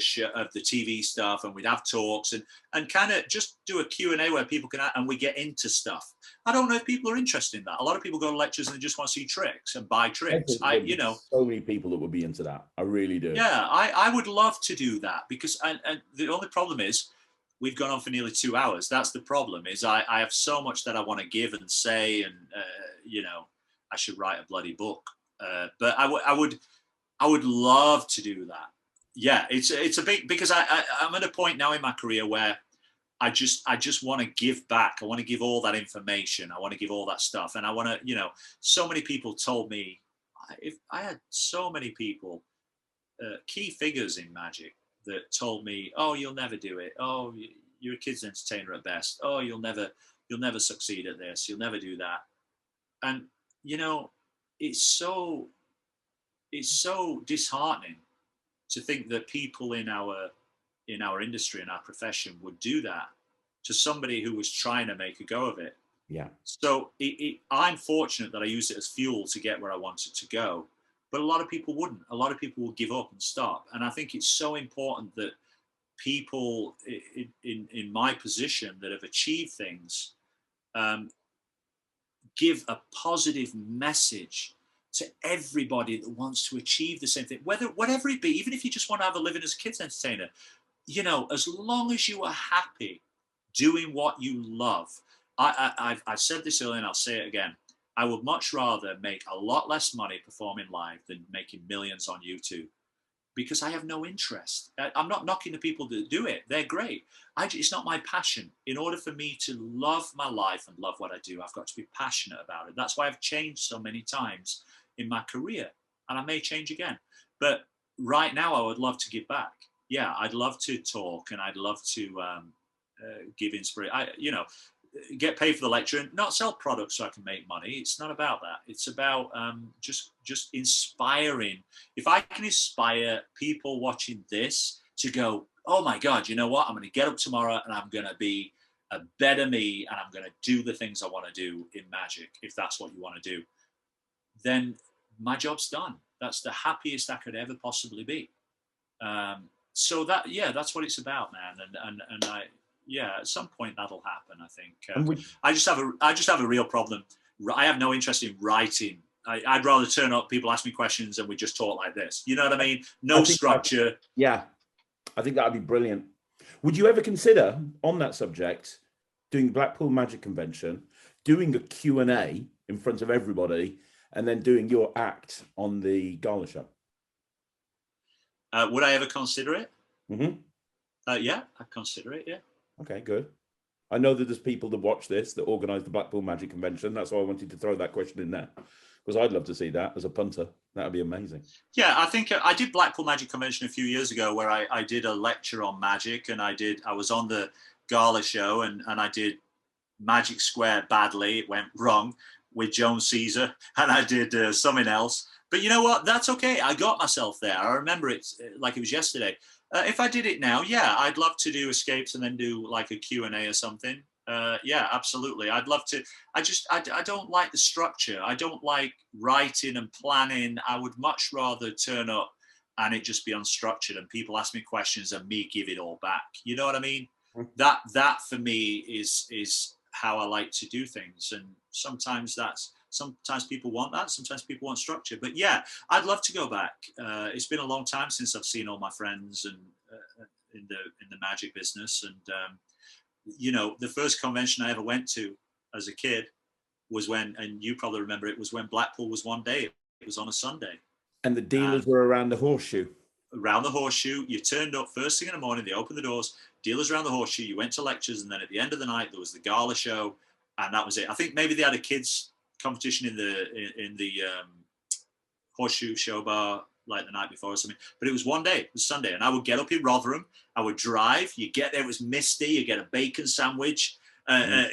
TV stuff, and we'd have talks and kind of just do a Q&A where people can, and we get into stuff. I don't know if people are interested in that. A lot of people go to lectures and they just want to see tricks and buy tricks. So many people that would be into that. I really do. Yeah, I would love to do that, because and the only problem is we've gone on for nearly 2 hours. That's the problem, is I have so much that I want to give and say, and I should write a bloody book. But I would love to do that. Yeah, it's a big, because I'm at a point now in my career where I just want to give back. I want to give all that information. I want to give all that stuff. And I want to, so many people told me, if I had so many people, key figures in magic, that told me, oh, you'll never do it. Oh, you're a kid's entertainer at best. Oh, you'll never succeed at this. You'll never do that. And, it's so disheartening to think that people in our industry, in our profession, would do that to somebody who was trying to make a go of it. Yeah. So I'm fortunate that I used it as fuel to get where I wanted to go, but a lot of people wouldn't. A lot of people will give up and stop. And I think it's so important that people in my position that have achieved things give a positive message to everybody that wants to achieve the same thing, whatever it be, even if you just want to have a living as a kids entertainer, as long as you are happy doing what you love. I've said this earlier and I'll say it again. I would much rather make a lot less money performing live than making millions on YouTube, because I have no interest. I'm not knocking the people that do it. They're great. It's not my passion. In order for me to love my life and love what I do, I've got to be passionate about it. That's why I've changed so many times in my career, and I may change again. But right now, I would love to give back. Yeah, I'd love to talk, and I'd love to give inspiration. Get paid for the lecture and not sell products so I can make money. It's not about that. It's about just inspiring. If I can inspire people watching this to go, oh my God, you know what? I'm going to get up tomorrow and I'm going to be a better me, and I'm going to do the things I want to do in magic, if that's what you want to do, then my job's done. That's the happiest I could ever possibly be. So that's what it's about, man. And at some point that'll happen, I think. I just have a real problem. I have no interest in writing. I'd rather turn up, people ask me questions, and we just talk like this. You know what I mean? No structure. I think that'd be brilliant. Would you ever consider, on that subject, doing Blackpool Magic Convention, doing a Q&A in front of everybody, and then doing your act on the gala show? Would I ever consider it? Mm-hmm. Yeah, I'd consider it, yeah. Okay, good. I know that there's people that watch this that organise the Blackpool Magic Convention. That's why I wanted to throw that question in there, because I'd love to see that as a punter. That would be amazing. Yeah, I think I did Blackpool Magic Convention a few years ago, where I did a lecture on magic, and I was on the gala show, and I did Magic Square badly. It went wrong with Joan Caesar, and I did something else. But you know what? That's okay. I got myself there. I remember it like it was yesterday. If I did it now, yeah, I'd love to do escapes and then do like a Q&A or something. Yeah, absolutely. I'd love to. I don't like the structure. I don't like writing and planning. I would much rather turn up and it just be unstructured and people ask me questions and me give it all back. You know what I mean? That for me is how I like to do things. And sometimes people want that. Sometimes people want structure. But yeah, I'd love to go back. It's been a long time since I've seen all my friends and in the magic business. And the first convention I ever went to as a kid was when, and you probably remember, it was when Blackpool was one day. It was on a Sunday. And the dealers were around the horseshoe. Around the horseshoe, you turned up first thing in the morning, they opened the doors, dealers around the horseshoe, you went to lectures, and then at the end of the night there was the gala show, and that was it. I think maybe they had a kids competition in the horseshoe show bar like the night before or something, but it was one day, it was Sunday, and I would get up in Rotherham, I would drive, you get there, it was misty, you get a bacon sandwich,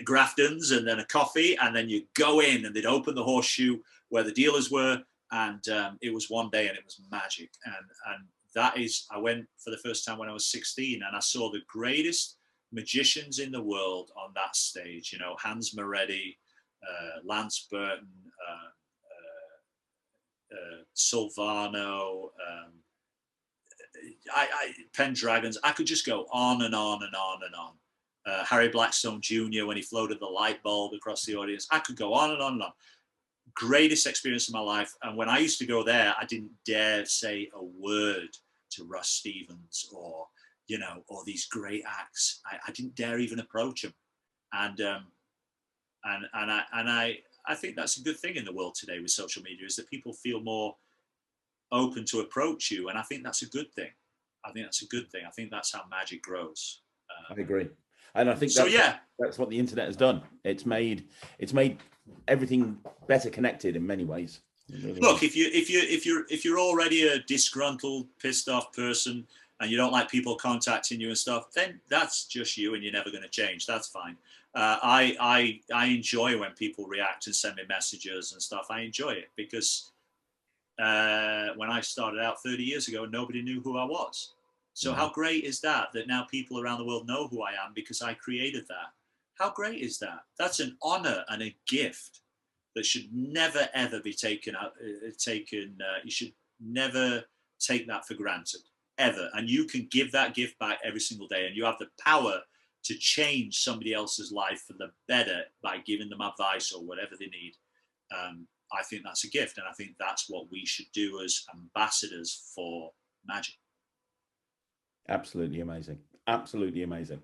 Grafton's, and then a coffee, and then you go in and they'd open the horseshoe where the dealers were, and it was one day and it was magic. And that is, I went for the first time when I was 16, and I saw the greatest magicians in the world on that stage. You know, Hans Moretti, Lance Burton, Silvano, Pendragons. I could just go on and on and on and on. Harry Blackstone Jr. when he floated the light bulb across the audience. I could go on and on and on. Greatest experience of my life. And when I used to go there, I didn't dare say a word to Russ Stevens or, you know, or these great acts. I didn't dare even approach them. And I think that's a good thing in the world today with social media, is that people feel more open to approach you. And I think that's a good thing. I think that's a good thing. I think that's how magic grows. I agree. And I think that's what the internet has done. It's made everything better connected in many ways. Really. Look, if you're already a disgruntled, pissed off person and you don't like people contacting you and stuff, then that's just you, and you're never going to change. That's fine. I enjoy when people react and send me messages and stuff. I enjoy it because when I started out 30 years ago, nobody knew who I was. So how great is that now people around the world know who I am because I created that? How great is that? That's an honor and a gift that should never, ever be taken. You should never take that for granted, ever. And you can give that gift back every single day. And you have the power to change somebody else's life for the better by giving them advice or whatever they need. I think that's a gift. And I think that's what we should do as ambassadors for magic. Absolutely amazing. Absolutely amazing.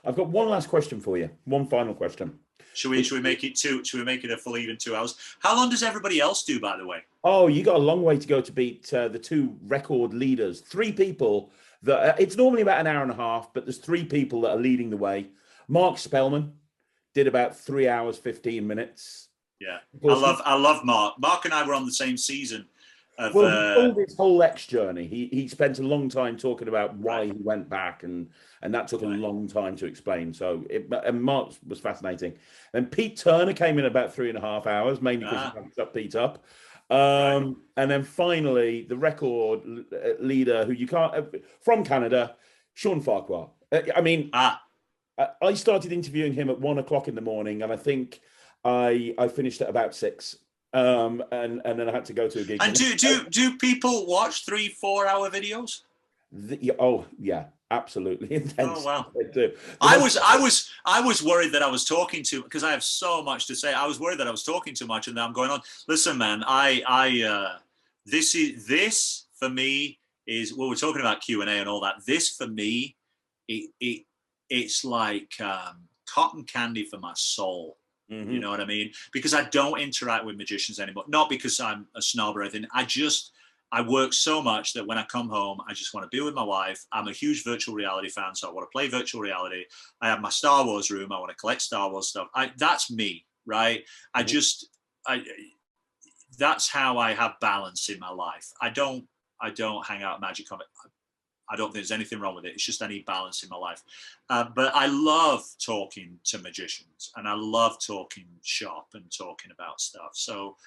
I've got one last question for you. One final question. Should we make it two? Should we make it a full even 2 hours? How long does everybody else do, by the way? Oh, you got a long way to go to beat the two record leaders. 3 people that it's normally about an hour and a half, but there's 3 people that are leading the way. Mark Spellman did about 3 hours, 15 minutes. Yeah. I love Mark. Mark and I were on the same season. Well, he told his whole X journey. He spent a long time talking about why he went back, and that took a long time to explain. So, and Mark was fascinating. And Pete Turner came in about 3.5 hours, mainly because he shut Pete up. And then finally, the record leader, who you can't, from Canada, Sean Farquhar. I started interviewing him at 1 o'clock in the morning, and I think I finished at about 6. And then I had to go to a gig. And do people watch 3-4 hour videos? Yeah, absolutely intense. Oh wow! They do. I was worried that I was talking too, because I have so much to say. I was worried that I was talking too much, and then I'm going on. Listen, man, this for me is, well, we're talking about Q&A and all that. This for me, it's like cotton candy for my soul. Mm-hmm. You know what I mean? Because I don't interact with magicians anymore. Not because I'm a snob or anything. I work so much that when I come home, I just want to be with my wife. I'm a huge virtual reality fan, so I want to play virtual reality. I have my Star Wars room. I want to collect Star Wars stuff. That's me, right? That's how I have balance in my life. I don't hang out at Magic Comic. I don't think there's anything wrong with it. It's just I need balance in my life. But I love talking to magicians, and I love talking shop and talking about stuff. So,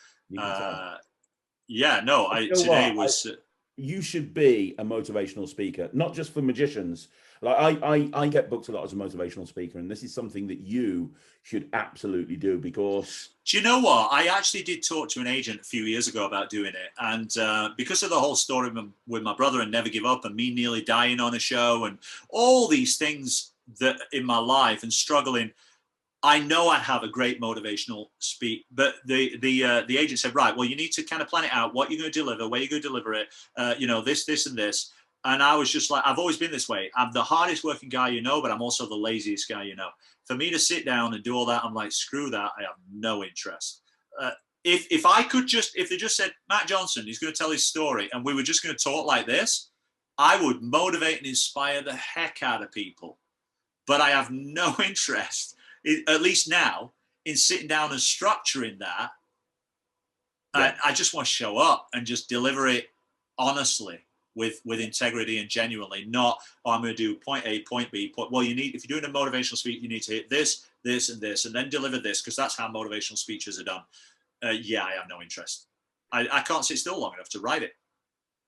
you should be a motivational speaker, not just for magicians. Like I get booked a lot as a motivational speaker, and this is something that you should absolutely do, because... Do you know what? I actually did talk to an agent a few years ago about doing it. And because of the whole story with my brother and Never Give Up and me nearly dying on a show and all these things that in my life and struggling, I know I have a great motivational speak, but the agent said, right, well, you need to kind of plan it out, what you're going to deliver, where you're going to deliver it, this and this. And I was just like, I've always been this way. I'm the hardest working guy you know, but I'm also the laziest guy you know. For me to sit down and do all that, I'm like, screw that. I have no interest. if I could just, if they just said, Matt Johnson, he's going to tell his story, and we were just going to talk like this, I would motivate and inspire the heck out of people. But I have no interest, at least now, in sitting down and structuring that. Yeah. I just want to show up and just deliver it honestly, with integrity and genuinely, not, oh, I'm going to do point A, point B, point. Well, you need, if you're doing a motivational speech, you need to hit this, this, and this, and then deliver this, because that's how motivational speeches are done. Yeah, I have no interest. I can't sit still long enough to write it.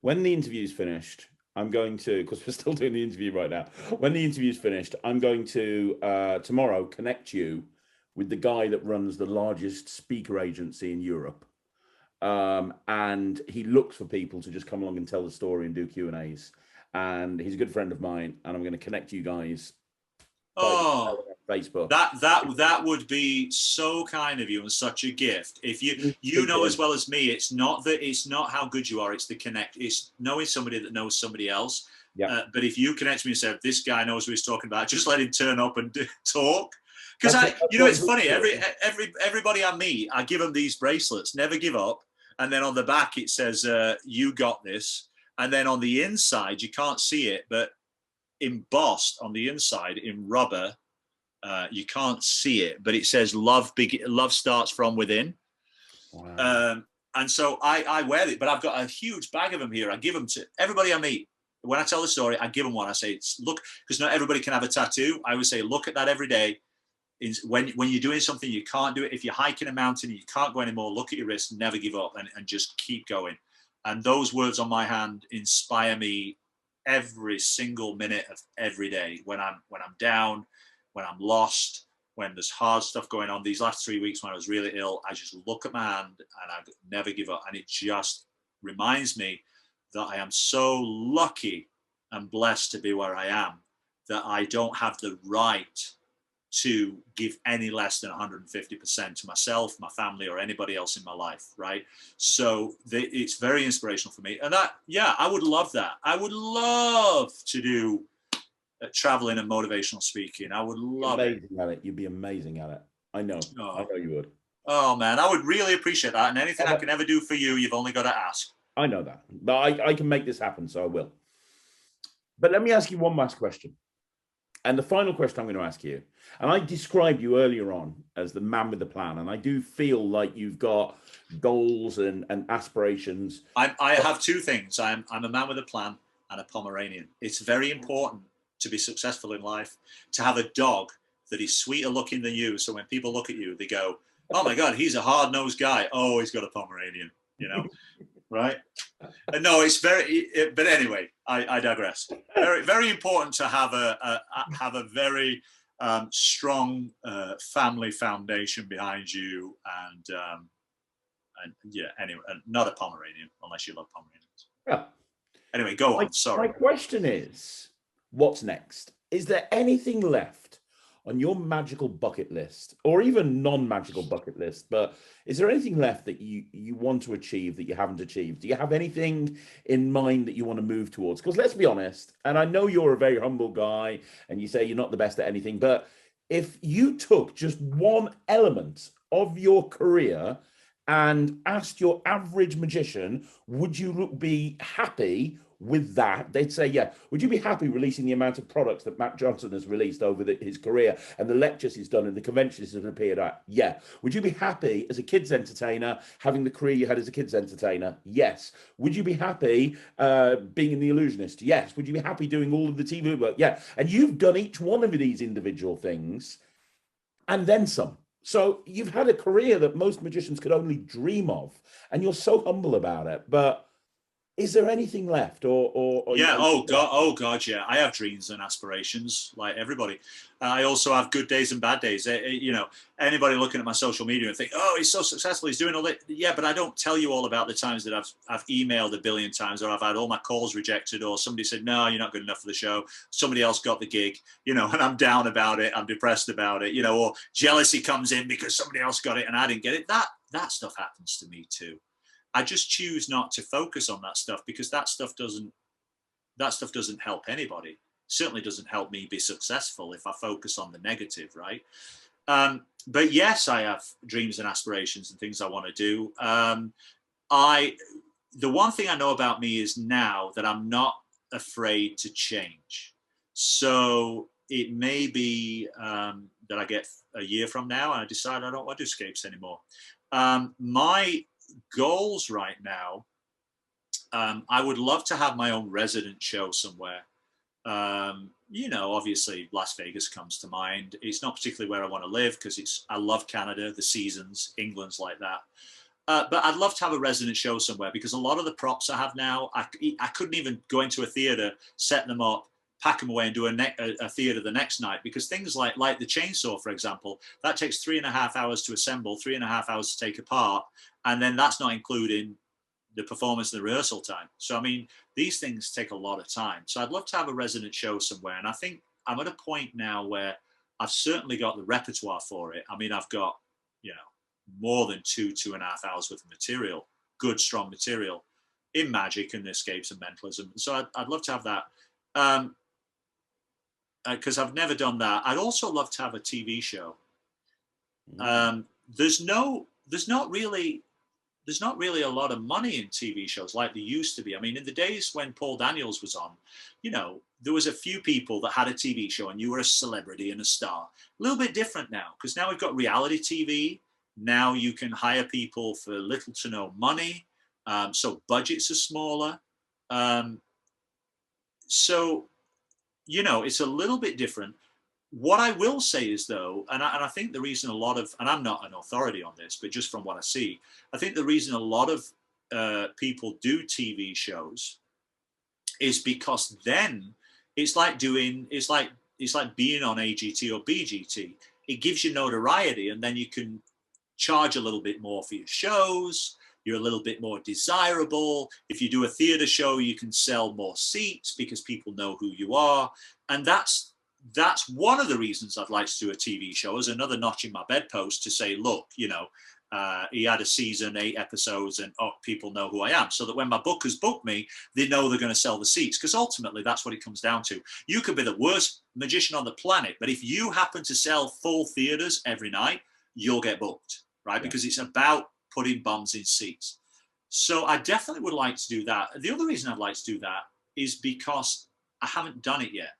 When the interview's finished, I'm going to, because we're still doing the interview right now. When the interview's finished, I'm going to tomorrow connect you with the guy that runs the largest speaker agency in Europe. And he looks for people to just come along and tell the story and do Q&As. And he's a good friend of mine, and I'm going to connect you guys. Oh, Facebook. That would be so kind of you and such a gift. If you know as well as me, it's not how good you are, it's the connect. It's knowing somebody that knows somebody else. Yeah. But if you connect me and say, this guy knows what he's talking about, just let him turn up and talk. Because it's funny. Everybody I meet, I give them these bracelets. Never give up. And then on the back it says, "You got this." And then on the inside, you can't see it, but embossed on the inside in rubber, you can't see it, but it says love starts from within. Wow. And so I wear it, but I've got a huge bag of them here. I give them to everybody I meet. When I tell the story, I give them one. I say, look, because not everybody can have a tattoo. I would say, look at that every day. When you're doing something, you can't do it. If you're hiking a mountain and you can't go anymore, look at your wrist, never give up, and just keep going. And those words on my hand inspire me every single minute of every day. When I'm down, when I'm lost, when there's hard stuff going on. These last 3 weeks when I was really ill, I just look at my hand and I never give up. And it just reminds me that I am so lucky and blessed to be where I am, that I don't have the right to give any less than 150% to myself, my family, or anybody else in my life, right? So it's very inspirational for me. And that, yeah, I would love that. I would love to do traveling and motivational speaking. I would love it. Amazing at it. You'd be amazing at it. I know. Oh. I know you would. Oh, man, I would really appreciate that. And anything I can ever do for you, you've only got to ask. I know that. But I can make this happen, so I will. But let me ask you one last question. And the final question I'm going to ask you, and I described you earlier on as the man with the plan, and I do feel like you've got goals and aspirations. I have two things. I'm a man with a plan and a Pomeranian. It's very important to be successful in life, to have a dog that is sweeter looking than you. So when people look at you, they go, oh my God, he's a hard-nosed guy. Oh, he's got a Pomeranian, you know, right? No, it's very, but anyway, I digress. Very, very important to have a very strong family foundation behind you, and yeah, anyway, not a Pomeranian unless you love Pomeranians. Yeah. Anyway, go on. Sorry. My question is, what's next? Is there anything left on your magical bucket list, or even non-magical bucket list, but is there anything left that you want to achieve that you haven't achieved? Do you have anything in mind that you want to move towards? Because let's be honest, and I know you're a very humble guy and you say you're not the best at anything, but if you took just one element of your career and asked your average magician, would you be happy with that? They'd say, yeah. Would you be happy releasing the amount of products that Matt Johnson has released over his career, and the lectures he's done and the conventions he's appeared at? Yeah. Would you be happy as a kids entertainer having the career you had as a kids entertainer? Yes. Would you be happy being in the Illusionists? Yes. Would you be happy doing all of the TV work? Yeah. And you've done each one of these individual things and then some. So you've had a career that most magicians could only dream of, and you're so humble about it. But is there anything left, or yeah? Oh God, yeah. I have dreams and aspirations, like everybody. I also have good days and bad days. You know, anybody looking at my social media and think, oh, he's so successful, he's doing all that. Yeah, but I don't tell you all about the times that I've emailed 1 billion times, or I've had all my calls rejected, or somebody said, no, you're not good enough for the show. Somebody else got the gig, you know, and I'm down about it. I'm depressed about it, you know, or jealousy comes in because somebody else got it and I didn't get it. That stuff happens to me too. I just choose not to focus on that stuff, because that stuff doesn't help anybody. Certainly doesn't help me be successful if I focus on the negative, right? But yes, I have dreams and aspirations and things I want to do. The one thing I know about me is now that I'm not afraid to change. So it may be that I get a year from now and I decide I don't want to do escapes anymore. My goals right now, I would love to have my own resident show somewhere. You know, obviously Las Vegas comes to mind. It's not particularly where I want to live because I love Canada, the seasons, England's like that. But I'd love to have a resident show somewhere because a lot of the props I have now, I couldn't even go into a theater, set them up, pack them away and do a theater the next night, because things like the chainsaw, for example, that takes 3.5 hours to assemble, 3.5 hours to take apart. And then that's not including the performance and the rehearsal time. So, I mean, these things take a lot of time. So I'd love to have a resident show somewhere. And I think I'm at a point now where I've certainly got the repertoire for it. I mean, I've got, you know, more than 2.5 hours worth of material, good, strong material in magic and escapes and mentalism. So I'd love to have that. Because I've never done that. I'd also love to have a TV show. There's not really a lot of money in TV shows like there used to be. I mean, in the days when Paul Daniels was on, you know, there was a few people that had a TV show and you were a celebrity and a star. A little bit different now, because now we've got reality TV. Now you can hire people for little to no money. So budgets are smaller. So, you know, it's a little bit different. What I will say is, though, and I think the reason a lot of, and I'm not an authority on this, but just from what I see, I think the reason a lot of people do TV shows is because then it's like being on AGT or BGT. It gives you notoriety, and then you can charge a little bit more for your shows. You're a little bit more desirable. If you do a theater show, you can sell more seats because people know who you are. And that's one of the reasons I'd like to do a TV show, as another notch in my bedpost to say, look, you know, he had a season, 8 episodes, and people know who I am. So that when my bookers book me, they know they're going to sell the seats, because ultimately that's what it comes down to. You could be the worst magician on the planet, but if you happen to sell full theaters every night, you'll get booked, right? Yeah. Because it's about putting bums in seats. So I definitely would like to do that. The other reason I'd like to do that is because I haven't done it yet.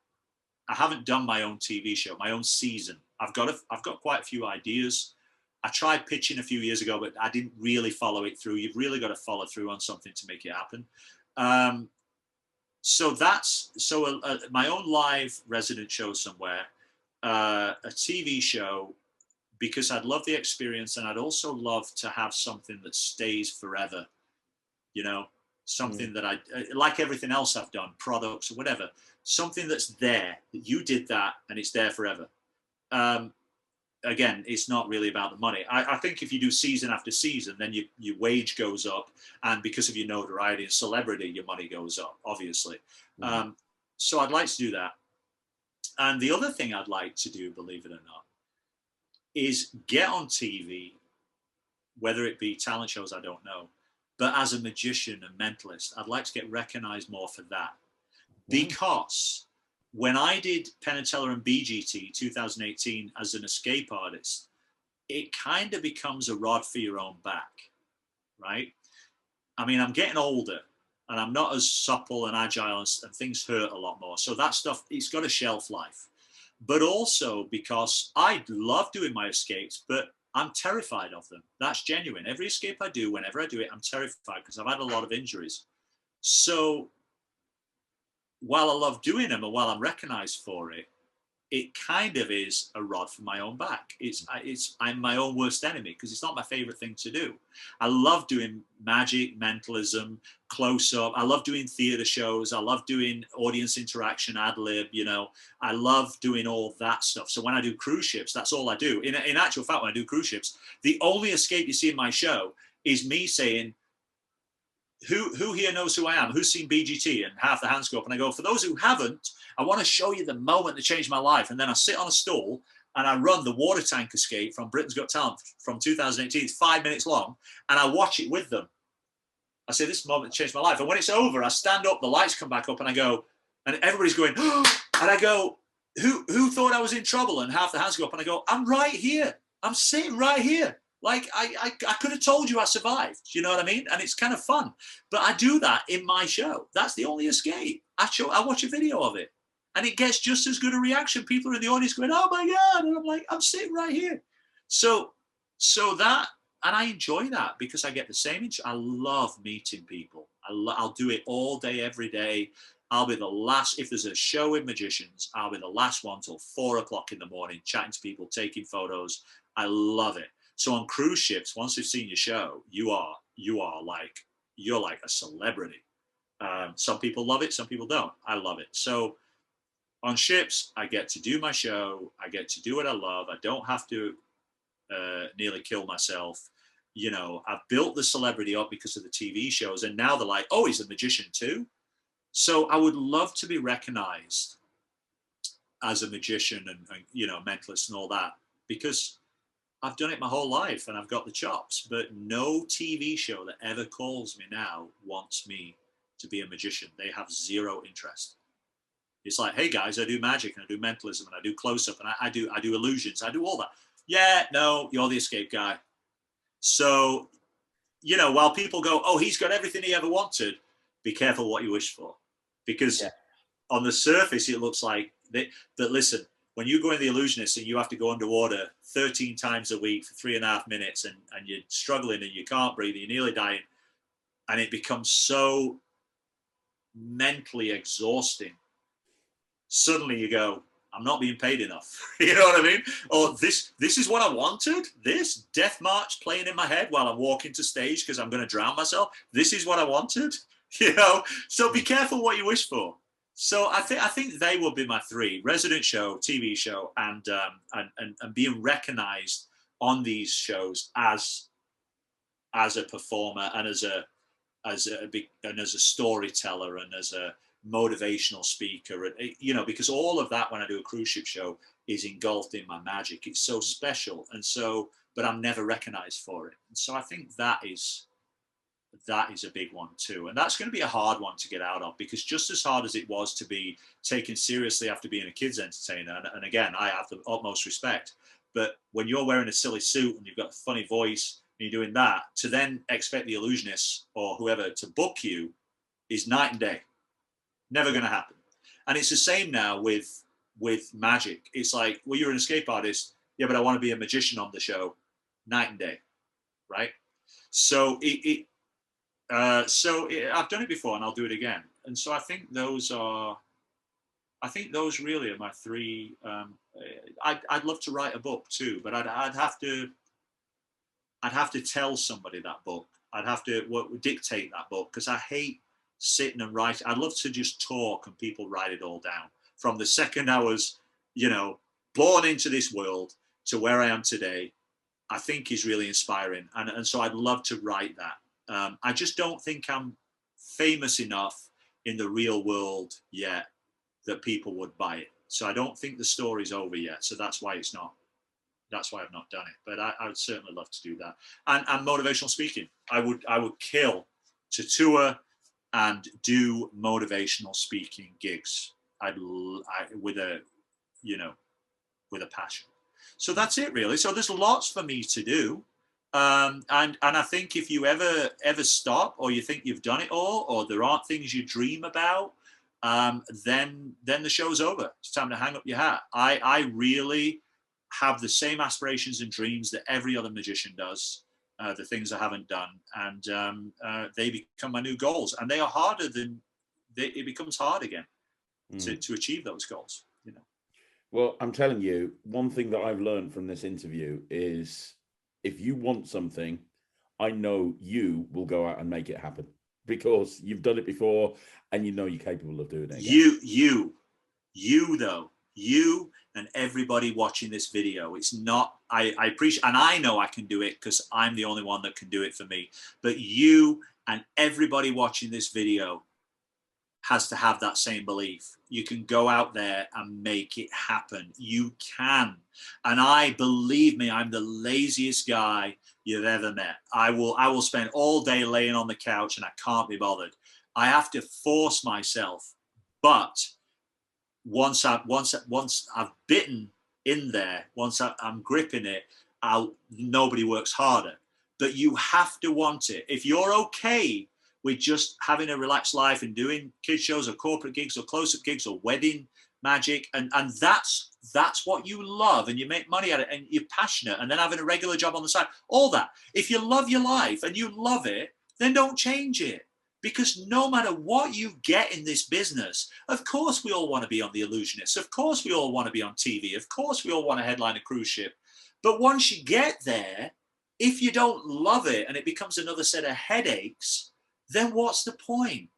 I haven't done my own TV show, my own season. I've got quite a few ideas. I tried pitching a few years ago, but I didn't really follow it through. You've really got to follow through on something to make it happen. So my own live resident show somewhere, a TV show, because I'd love the experience, and I'd also love to have something that stays forever, you know, something that I, like everything else I've done, products or whatever, something that's there, that you did that and it's there forever. Again, it's not really about the money. I think if you do season after season, then your wage goes up, and because of your notoriety and celebrity, your money goes up, obviously. So I'd like to do that. And the other thing I'd like to do, believe it or not, is get on TV, whether it be talent shows, I don't know, but as a magician and mentalist, I'd like to get recognized more for that. Because when I did Penn Teller and BGT 2018 as an escape artist, it kind of becomes a rod for your own back, right? I mean, I'm getting older and I'm not as supple and agile, and things hurt a lot more. So that stuff, it's got a shelf life. But also because I love doing my escapes, but I'm terrified of them. That's genuine. Every escape I do, whenever I do it, I'm terrified because I've had a lot of injuries. So while I love doing them and while I'm recognized for it, it kind of is a rod for my own back. I'm my own worst enemy because it's not my favorite thing to do. I love doing magic, mentalism, close-up. I love doing theater shows. I love doing audience interaction, ad-lib, you know. I love doing all that stuff. So when I do cruise ships, that's all I do. In actual fact, when I do cruise ships, the only escape you see in my show is me saying, who here knows who I am? Who's seen BGT? And half the hands go up, and I go, for those who haven't, I want to show you the moment that changed my life. And then I sit on a stool and I run the water tank escape from Britain's Got Talent from 2018. It's 5 minutes long, and I watch it with them. I say, this moment changed my life. And when it's over, I stand up, the lights come back up, and I go, and everybody's going, oh, and I go, who thought I was in trouble? And half the hands go up, and I go, I'm right here. I'm sitting right here. Like I could have told you I survived. You know what I mean? And it's kind of fun. But I do that in my show. That's the only escape. I watch a video of it, and it gets just as good a reaction. People are in the audience going, "Oh my God!" And I'm like, I'm sitting right here. So that, and I enjoy that because I get the same. I love meeting people. I'll do it all day, every day. I'll be the last, if there's a show with magicians, I'll be the last one till 4 o'clock in the morning, chatting to people, taking photos. I love it. So on cruise ships, once they've seen your show, you're like a celebrity. Some people love it, some people don't. I love it. So on ships, I get to do my show. I get to do what I love. I don't have to nearly kill myself. You know, I've built the celebrity up because of the TV shows, and now they're like, oh, he's a magician too. So I would love to be recognized as a magician and you know, mentalist and all that, because I've done it my whole life and I've got the chops. But no TV show that ever calls me now wants me to be a magician. They have zero interest. It's like, hey guys, I do magic and I do mentalism and I do close-up and I do illusions. I do all that. Yeah, no, you're the escape guy. So, you know, while people go, oh, he's got everything he ever wanted, be careful what you wish for. Because on the surface, it looks like that, listen, when you go in the Illusionists and you have to go underwater 13 times a week for 3.5 minutes and you're struggling and you can't breathe, and you're nearly dying, and it becomes so mentally exhausting, suddenly you go, I'm not being paid enough. You know what I mean? Or this is what I wanted? This Death March playing in my head while I'm walking to stage because I'm going to drown myself? This is what I wanted? You know? So be careful what you wish for. So I think they will be my 3: resident show, TV show, and being recognized on these shows as a performer and as a storyteller and as a motivational speaker, and you know, because all of that, when I do a cruise ship show, is engulfed in my magic. It's so special, and so, but I'm never recognized for it. And so I think that is a big one too, and that's going to be a hard one to get out of, because just as hard as it was to be taken seriously after being a kids entertainer, and again, I have the utmost respect, but when you're wearing a silly suit and you've got a funny voice and you're doing that, to then expect the Illusionists or whoever to book you is night and day. Never going to happen. And it's the same now with magic. It's like, well, you're an escape artist. Yeah, but I want to be a magician on the show. Night and day, right? So I've done it before and I'll do it again. And so I think those really are my 3. I'd love to write a book too, but I'd have to tell somebody that book. I'd have to dictate that book, because I hate sitting and writing. I'd love to just talk and people write it all down. From the second I was, you know, born into this world to where I am today, I think is really inspiring. And so I'd love to write that. I just don't think I'm famous enough in the real world yet that people would buy it. So I don't think the story's over yet. So that's why I've not done it. But I would certainly love to do that. And motivational speaking. I would kill to tour and do motivational speaking gigs. With a passion. So that's it really. So there's lots for me to do. And I think if you ever stop, or you think you've done it all, or there aren't things you dream about, then the show's over. It's time to hang up your hat. I really have the same aspirations and dreams that every other magician does. The things I haven't done, and they become my new goals, and they are harder it becomes hard again to achieve those goals, you know. Well, I'm telling you, one thing that I've learned from this interview is, if you want something, I know you will go out and make it happen, because you've done it before and you know you're capable of doing it again. You and everybody watching this video, it's not, I appreciate, and I know I can do it because I'm the only one that can do it for me, but you and everybody watching this video has to have that same belief. You can go out there and make it happen. You can. And believe me, I'm the laziest guy you've ever met. I will spend all day laying on the couch and I can't be bothered. I have to force myself, but once I've bitten in there, once I'm gripping it, nobody works harder. But you have to want it. If you're okay with just having a relaxed life and doing kids shows or corporate gigs or close-up gigs or wedding magic, and that's what you love, and you make money at it, and you're passionate, and then having a regular job on the side, all that. If you love your life and you love it, then don't change it. Because no matter what you get in this business, of course we all want to be on the Illusionists. Of course we all want to be on TV. Of course we all want to headline a cruise ship. But once you get there, if you don't love it and it becomes another set of headaches, then what's the point?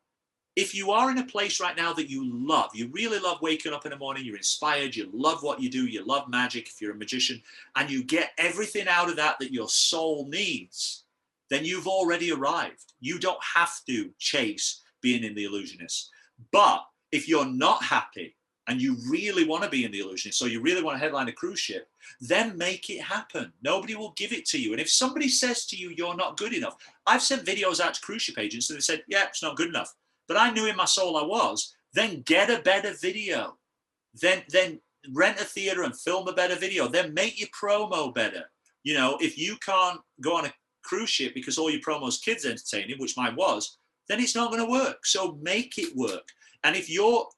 If you are in a place right now that you love, you really love waking up in the morning, you're inspired, you love what you do, you love magic if you're a magician, and you get everything out of that your soul needs, then you've already arrived. You don't have to chase being in the Illusionists. But if you're not happy and you really want to be in the Illusionists, so you really want to headline a cruise ship, then make it happen. Nobody will give it to you. And if somebody says to you, you're not good enough, I've sent videos out to cruise ship agents and they said, yeah, it's not good enough. But I knew in my soul I was. Then get a better video. Then rent a theater and film a better video. Then make your promo better. You know, if you can't go on a cruise ship because all your promo is kids entertaining, which mine was, then it's not going to work. So make it work. And if you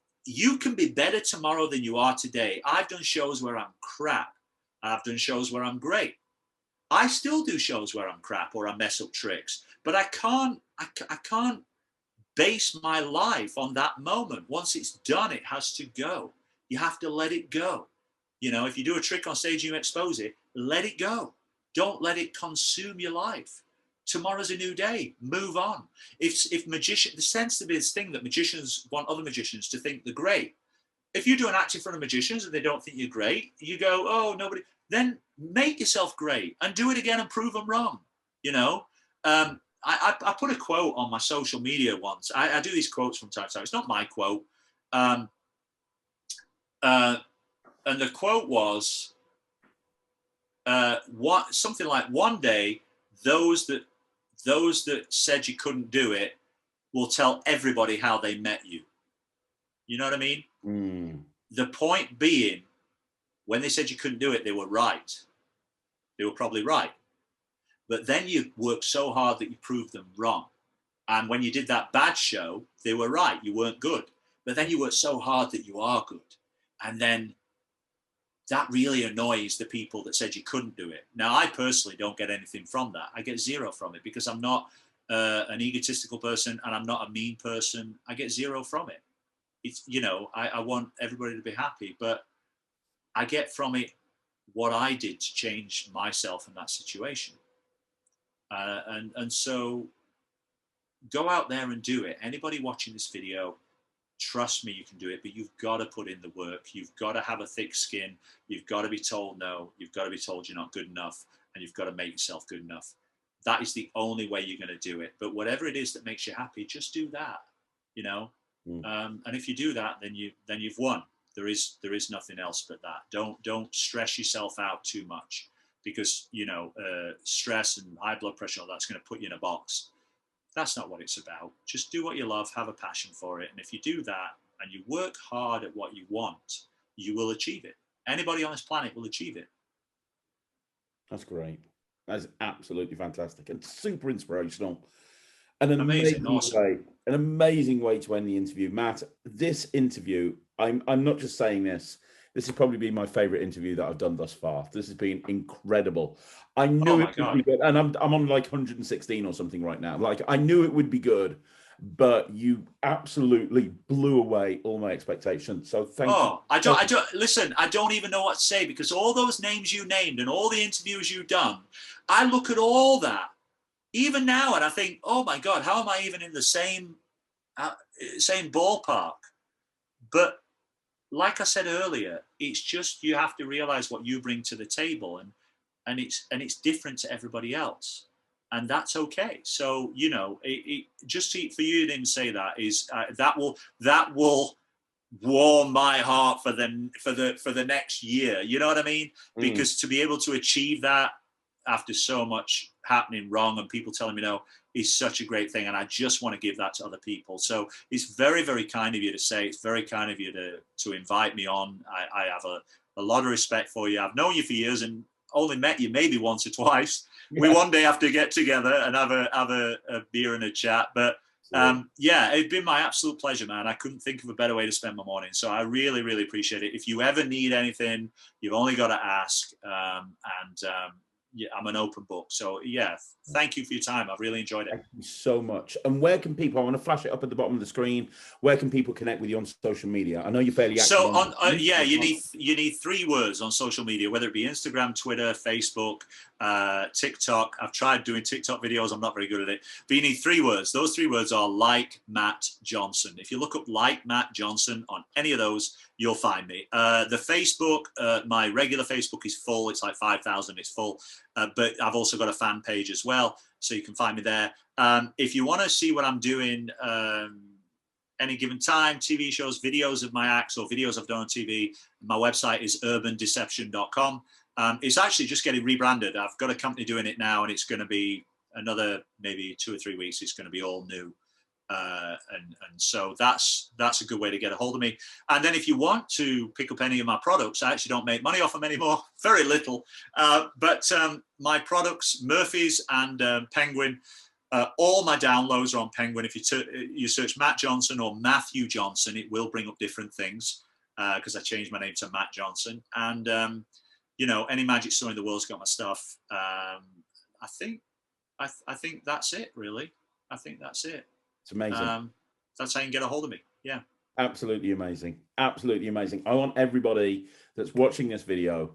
can be better tomorrow than you are today. I've done shows where I'm crap. I've done shows where I'm great. I still do shows where I'm crap or I mess up tricks, but I can't base my life on that moment. Once it's done, it has to go. You have to let it go. You know, if you do a trick on stage and you expose it, let it go. Don't let it consume your life. Tomorrow's a new day. Move on. If magician, there tends to be this thing that magicians want other magicians to think they're great. If you do an act in front of magicians and they don't think you're great, you go, oh, nobody. Then make yourself great and do it again and prove them wrong. You know, I put a quote on my social media once. I do these quotes from time to time. It's not my quote. And the quote was something like, one day, those that said you couldn't do it will tell everybody how they met you. You know what I mean? Mm. The point being, when they said you couldn't do it, they were right. They were probably right. But then you worked so hard that you proved them wrong. And when you did that bad show, they were right. You weren't good. But then you worked so hard that you are good. And then that really annoys the people that said you couldn't do it. Now, I personally don't get anything from that. I get zero from it because I'm not an egotistical person and I'm not a mean person. I get zero from it. It's, you know, I want everybody to be happy, but I get from it what I did to change myself in that situation. And so go out there and do it. Anybody watching this video, trust me, you can do it, but you've got to put in the work. You've got to have a thick skin. You've got to be told no. You've got to be told you're not good enough, and you've got to make yourself good enough. That is the only way you're going to do it. But whatever it is that makes you happy, just do that, you know? And if you do that, then you've won. There is nothing else but that. Don't stress yourself out too much, because, you know, stress and high blood pressure, all that's going to put you in a box. That's not what it's about. Just do what you love, have a passion for it. And if you do that and you work hard at what you want, you will achieve it. Anybody on this planet will achieve it. That's great. That's absolutely fantastic and super inspirational. An amazing way to end the interview. Matt, this interview, I'm not just saying this. This has probably been my favorite interview that I've done thus far. This has been incredible. I knew it would be good, and I'm on like 116 or something right now. Like, I knew it would be good, but you absolutely blew away all my expectations. So thank you. I don't even know what to say, because all those names you named and all the interviews you've done, I look at all that even now and I think, oh my God, how am I even in the same ballpark? But like I said earlier, it's just, you have to realize what you bring to the table, and it's different to everybody else, and that's okay. So, you know, just for you to even say that is that will warm my heart for the next year. You know what I mean? Because to be able to achieve that after so much happening wrong and people telling me no, is such a great thing, and I just want to give that to other people. So it's very, very kind of you to say. It's very kind of you to invite me on. I have a lot of respect for you. I've known you for years and only met you maybe once or twice. Yeah. We one day have to get together and have a beer and a chat. But yeah, it's been my absolute pleasure, man. I couldn't think of a better way to spend my morning. So I really, really appreciate it. If you ever need anything, you've only got to ask. Yeah, I'm an open book. So yeah, thank you for your time. I've really enjoyed it. Thank you so much. And where can people, I want to flash it up at the bottom of the screen, where can people connect with you on social media? I know you're fairly active. So yeah, you need 3 words on social media, whether it be Instagram, Twitter, Facebook, TikTok. I've tried doing TikTok videos. I'm not very good at it. But you need 3 words. Those 3 words are like Matt Johnson. If you look up like Matt Johnson on any of those, you'll find me. The Facebook, my regular Facebook is full. It's like 5,000. It's full. But I've also got a fan page as well, so you can find me there. If you want to see what I'm doing any given time, TV shows, videos of my acts or videos I've done on TV, my website is urbandeception.com. It's actually just getting rebranded. I've got a company doing it now, and it's going to be another maybe 2 or 3 weeks. It's going to be all new. And so that's a good way to get a hold of me. And then if you want to pick up any of my products, I actually don't make money off them anymore, very little. But my products, Murphy's and Penguin, all my downloads are on Penguin. If you search Matt Johnson or Matthew Johnson, it will bring up different things because I changed my name to Matt Johnson. And you know, any magic store in the world's got my stuff. I think that's it, really. I think that's it. It's amazing. That's how you can get a hold of me. Yeah. Absolutely amazing. Absolutely amazing. I want everybody that's watching this video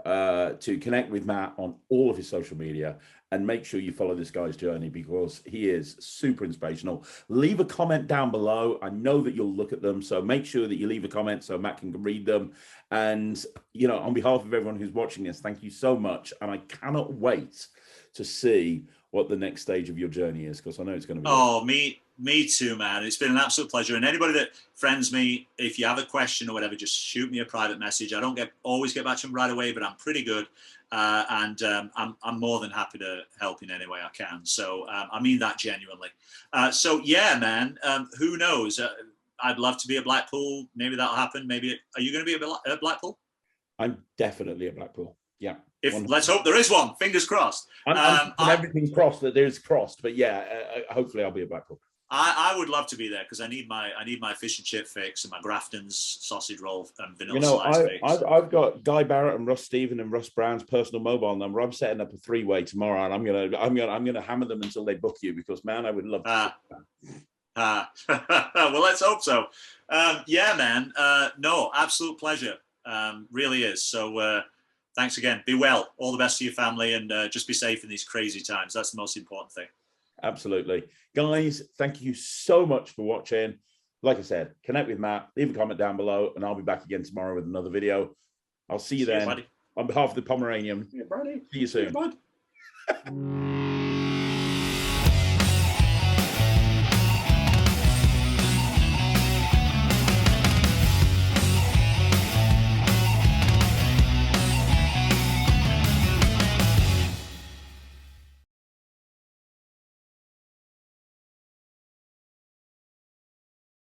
to connect with Matt on all of his social media and make sure you follow this guy's journey because he is super inspirational. Leave a comment down below. I know that you'll look at them, so make sure that you leave a comment so Matt can read them. And, you know, on behalf of everyone who's watching this, thank you so much. And I cannot wait to see what the next stage of your journey is, because I know it's going to be. Oh, me too, man. It's been an absolute pleasure. And anybody that friends me, if you have a question or whatever, just shoot me a private message. I don't always get back to them right away, but I'm pretty good. And I'm more than happy to help in any way I can. So I mean that genuinely. So yeah, man, who knows? I'd love to be at Blackpool. Maybe that'll happen. Maybe. Are you going to be at Blackpool? I'm definitely at Blackpool. Yeah. Let's hope there is one. Fingers crossed. I'm everything crossed that there's crossed, but yeah, hopefully I'll be at Blackpool. I would love to be there because I need my fish and chip fix and my Grafton's sausage roll and vanilla slice fix. I've got Guy Barrett and Russ Stephen and Russ Brown's personal mobile number. I'm setting up a 3-way tomorrow, and I'm gonna hammer them until they book you because, man, I would love to. Well, let's hope so. Yeah, man. No, absolute pleasure. Really is. So thanks again. Be well. All the best to your family, and just be safe in these crazy times. That's the most important thing. Absolutely. Guys, thank you so much for watching. Like I said, connect with Matt, leave a comment down below, and I'll be back again tomorrow with another video. I'll see you then. On behalf of the Pomeranian, see you soon.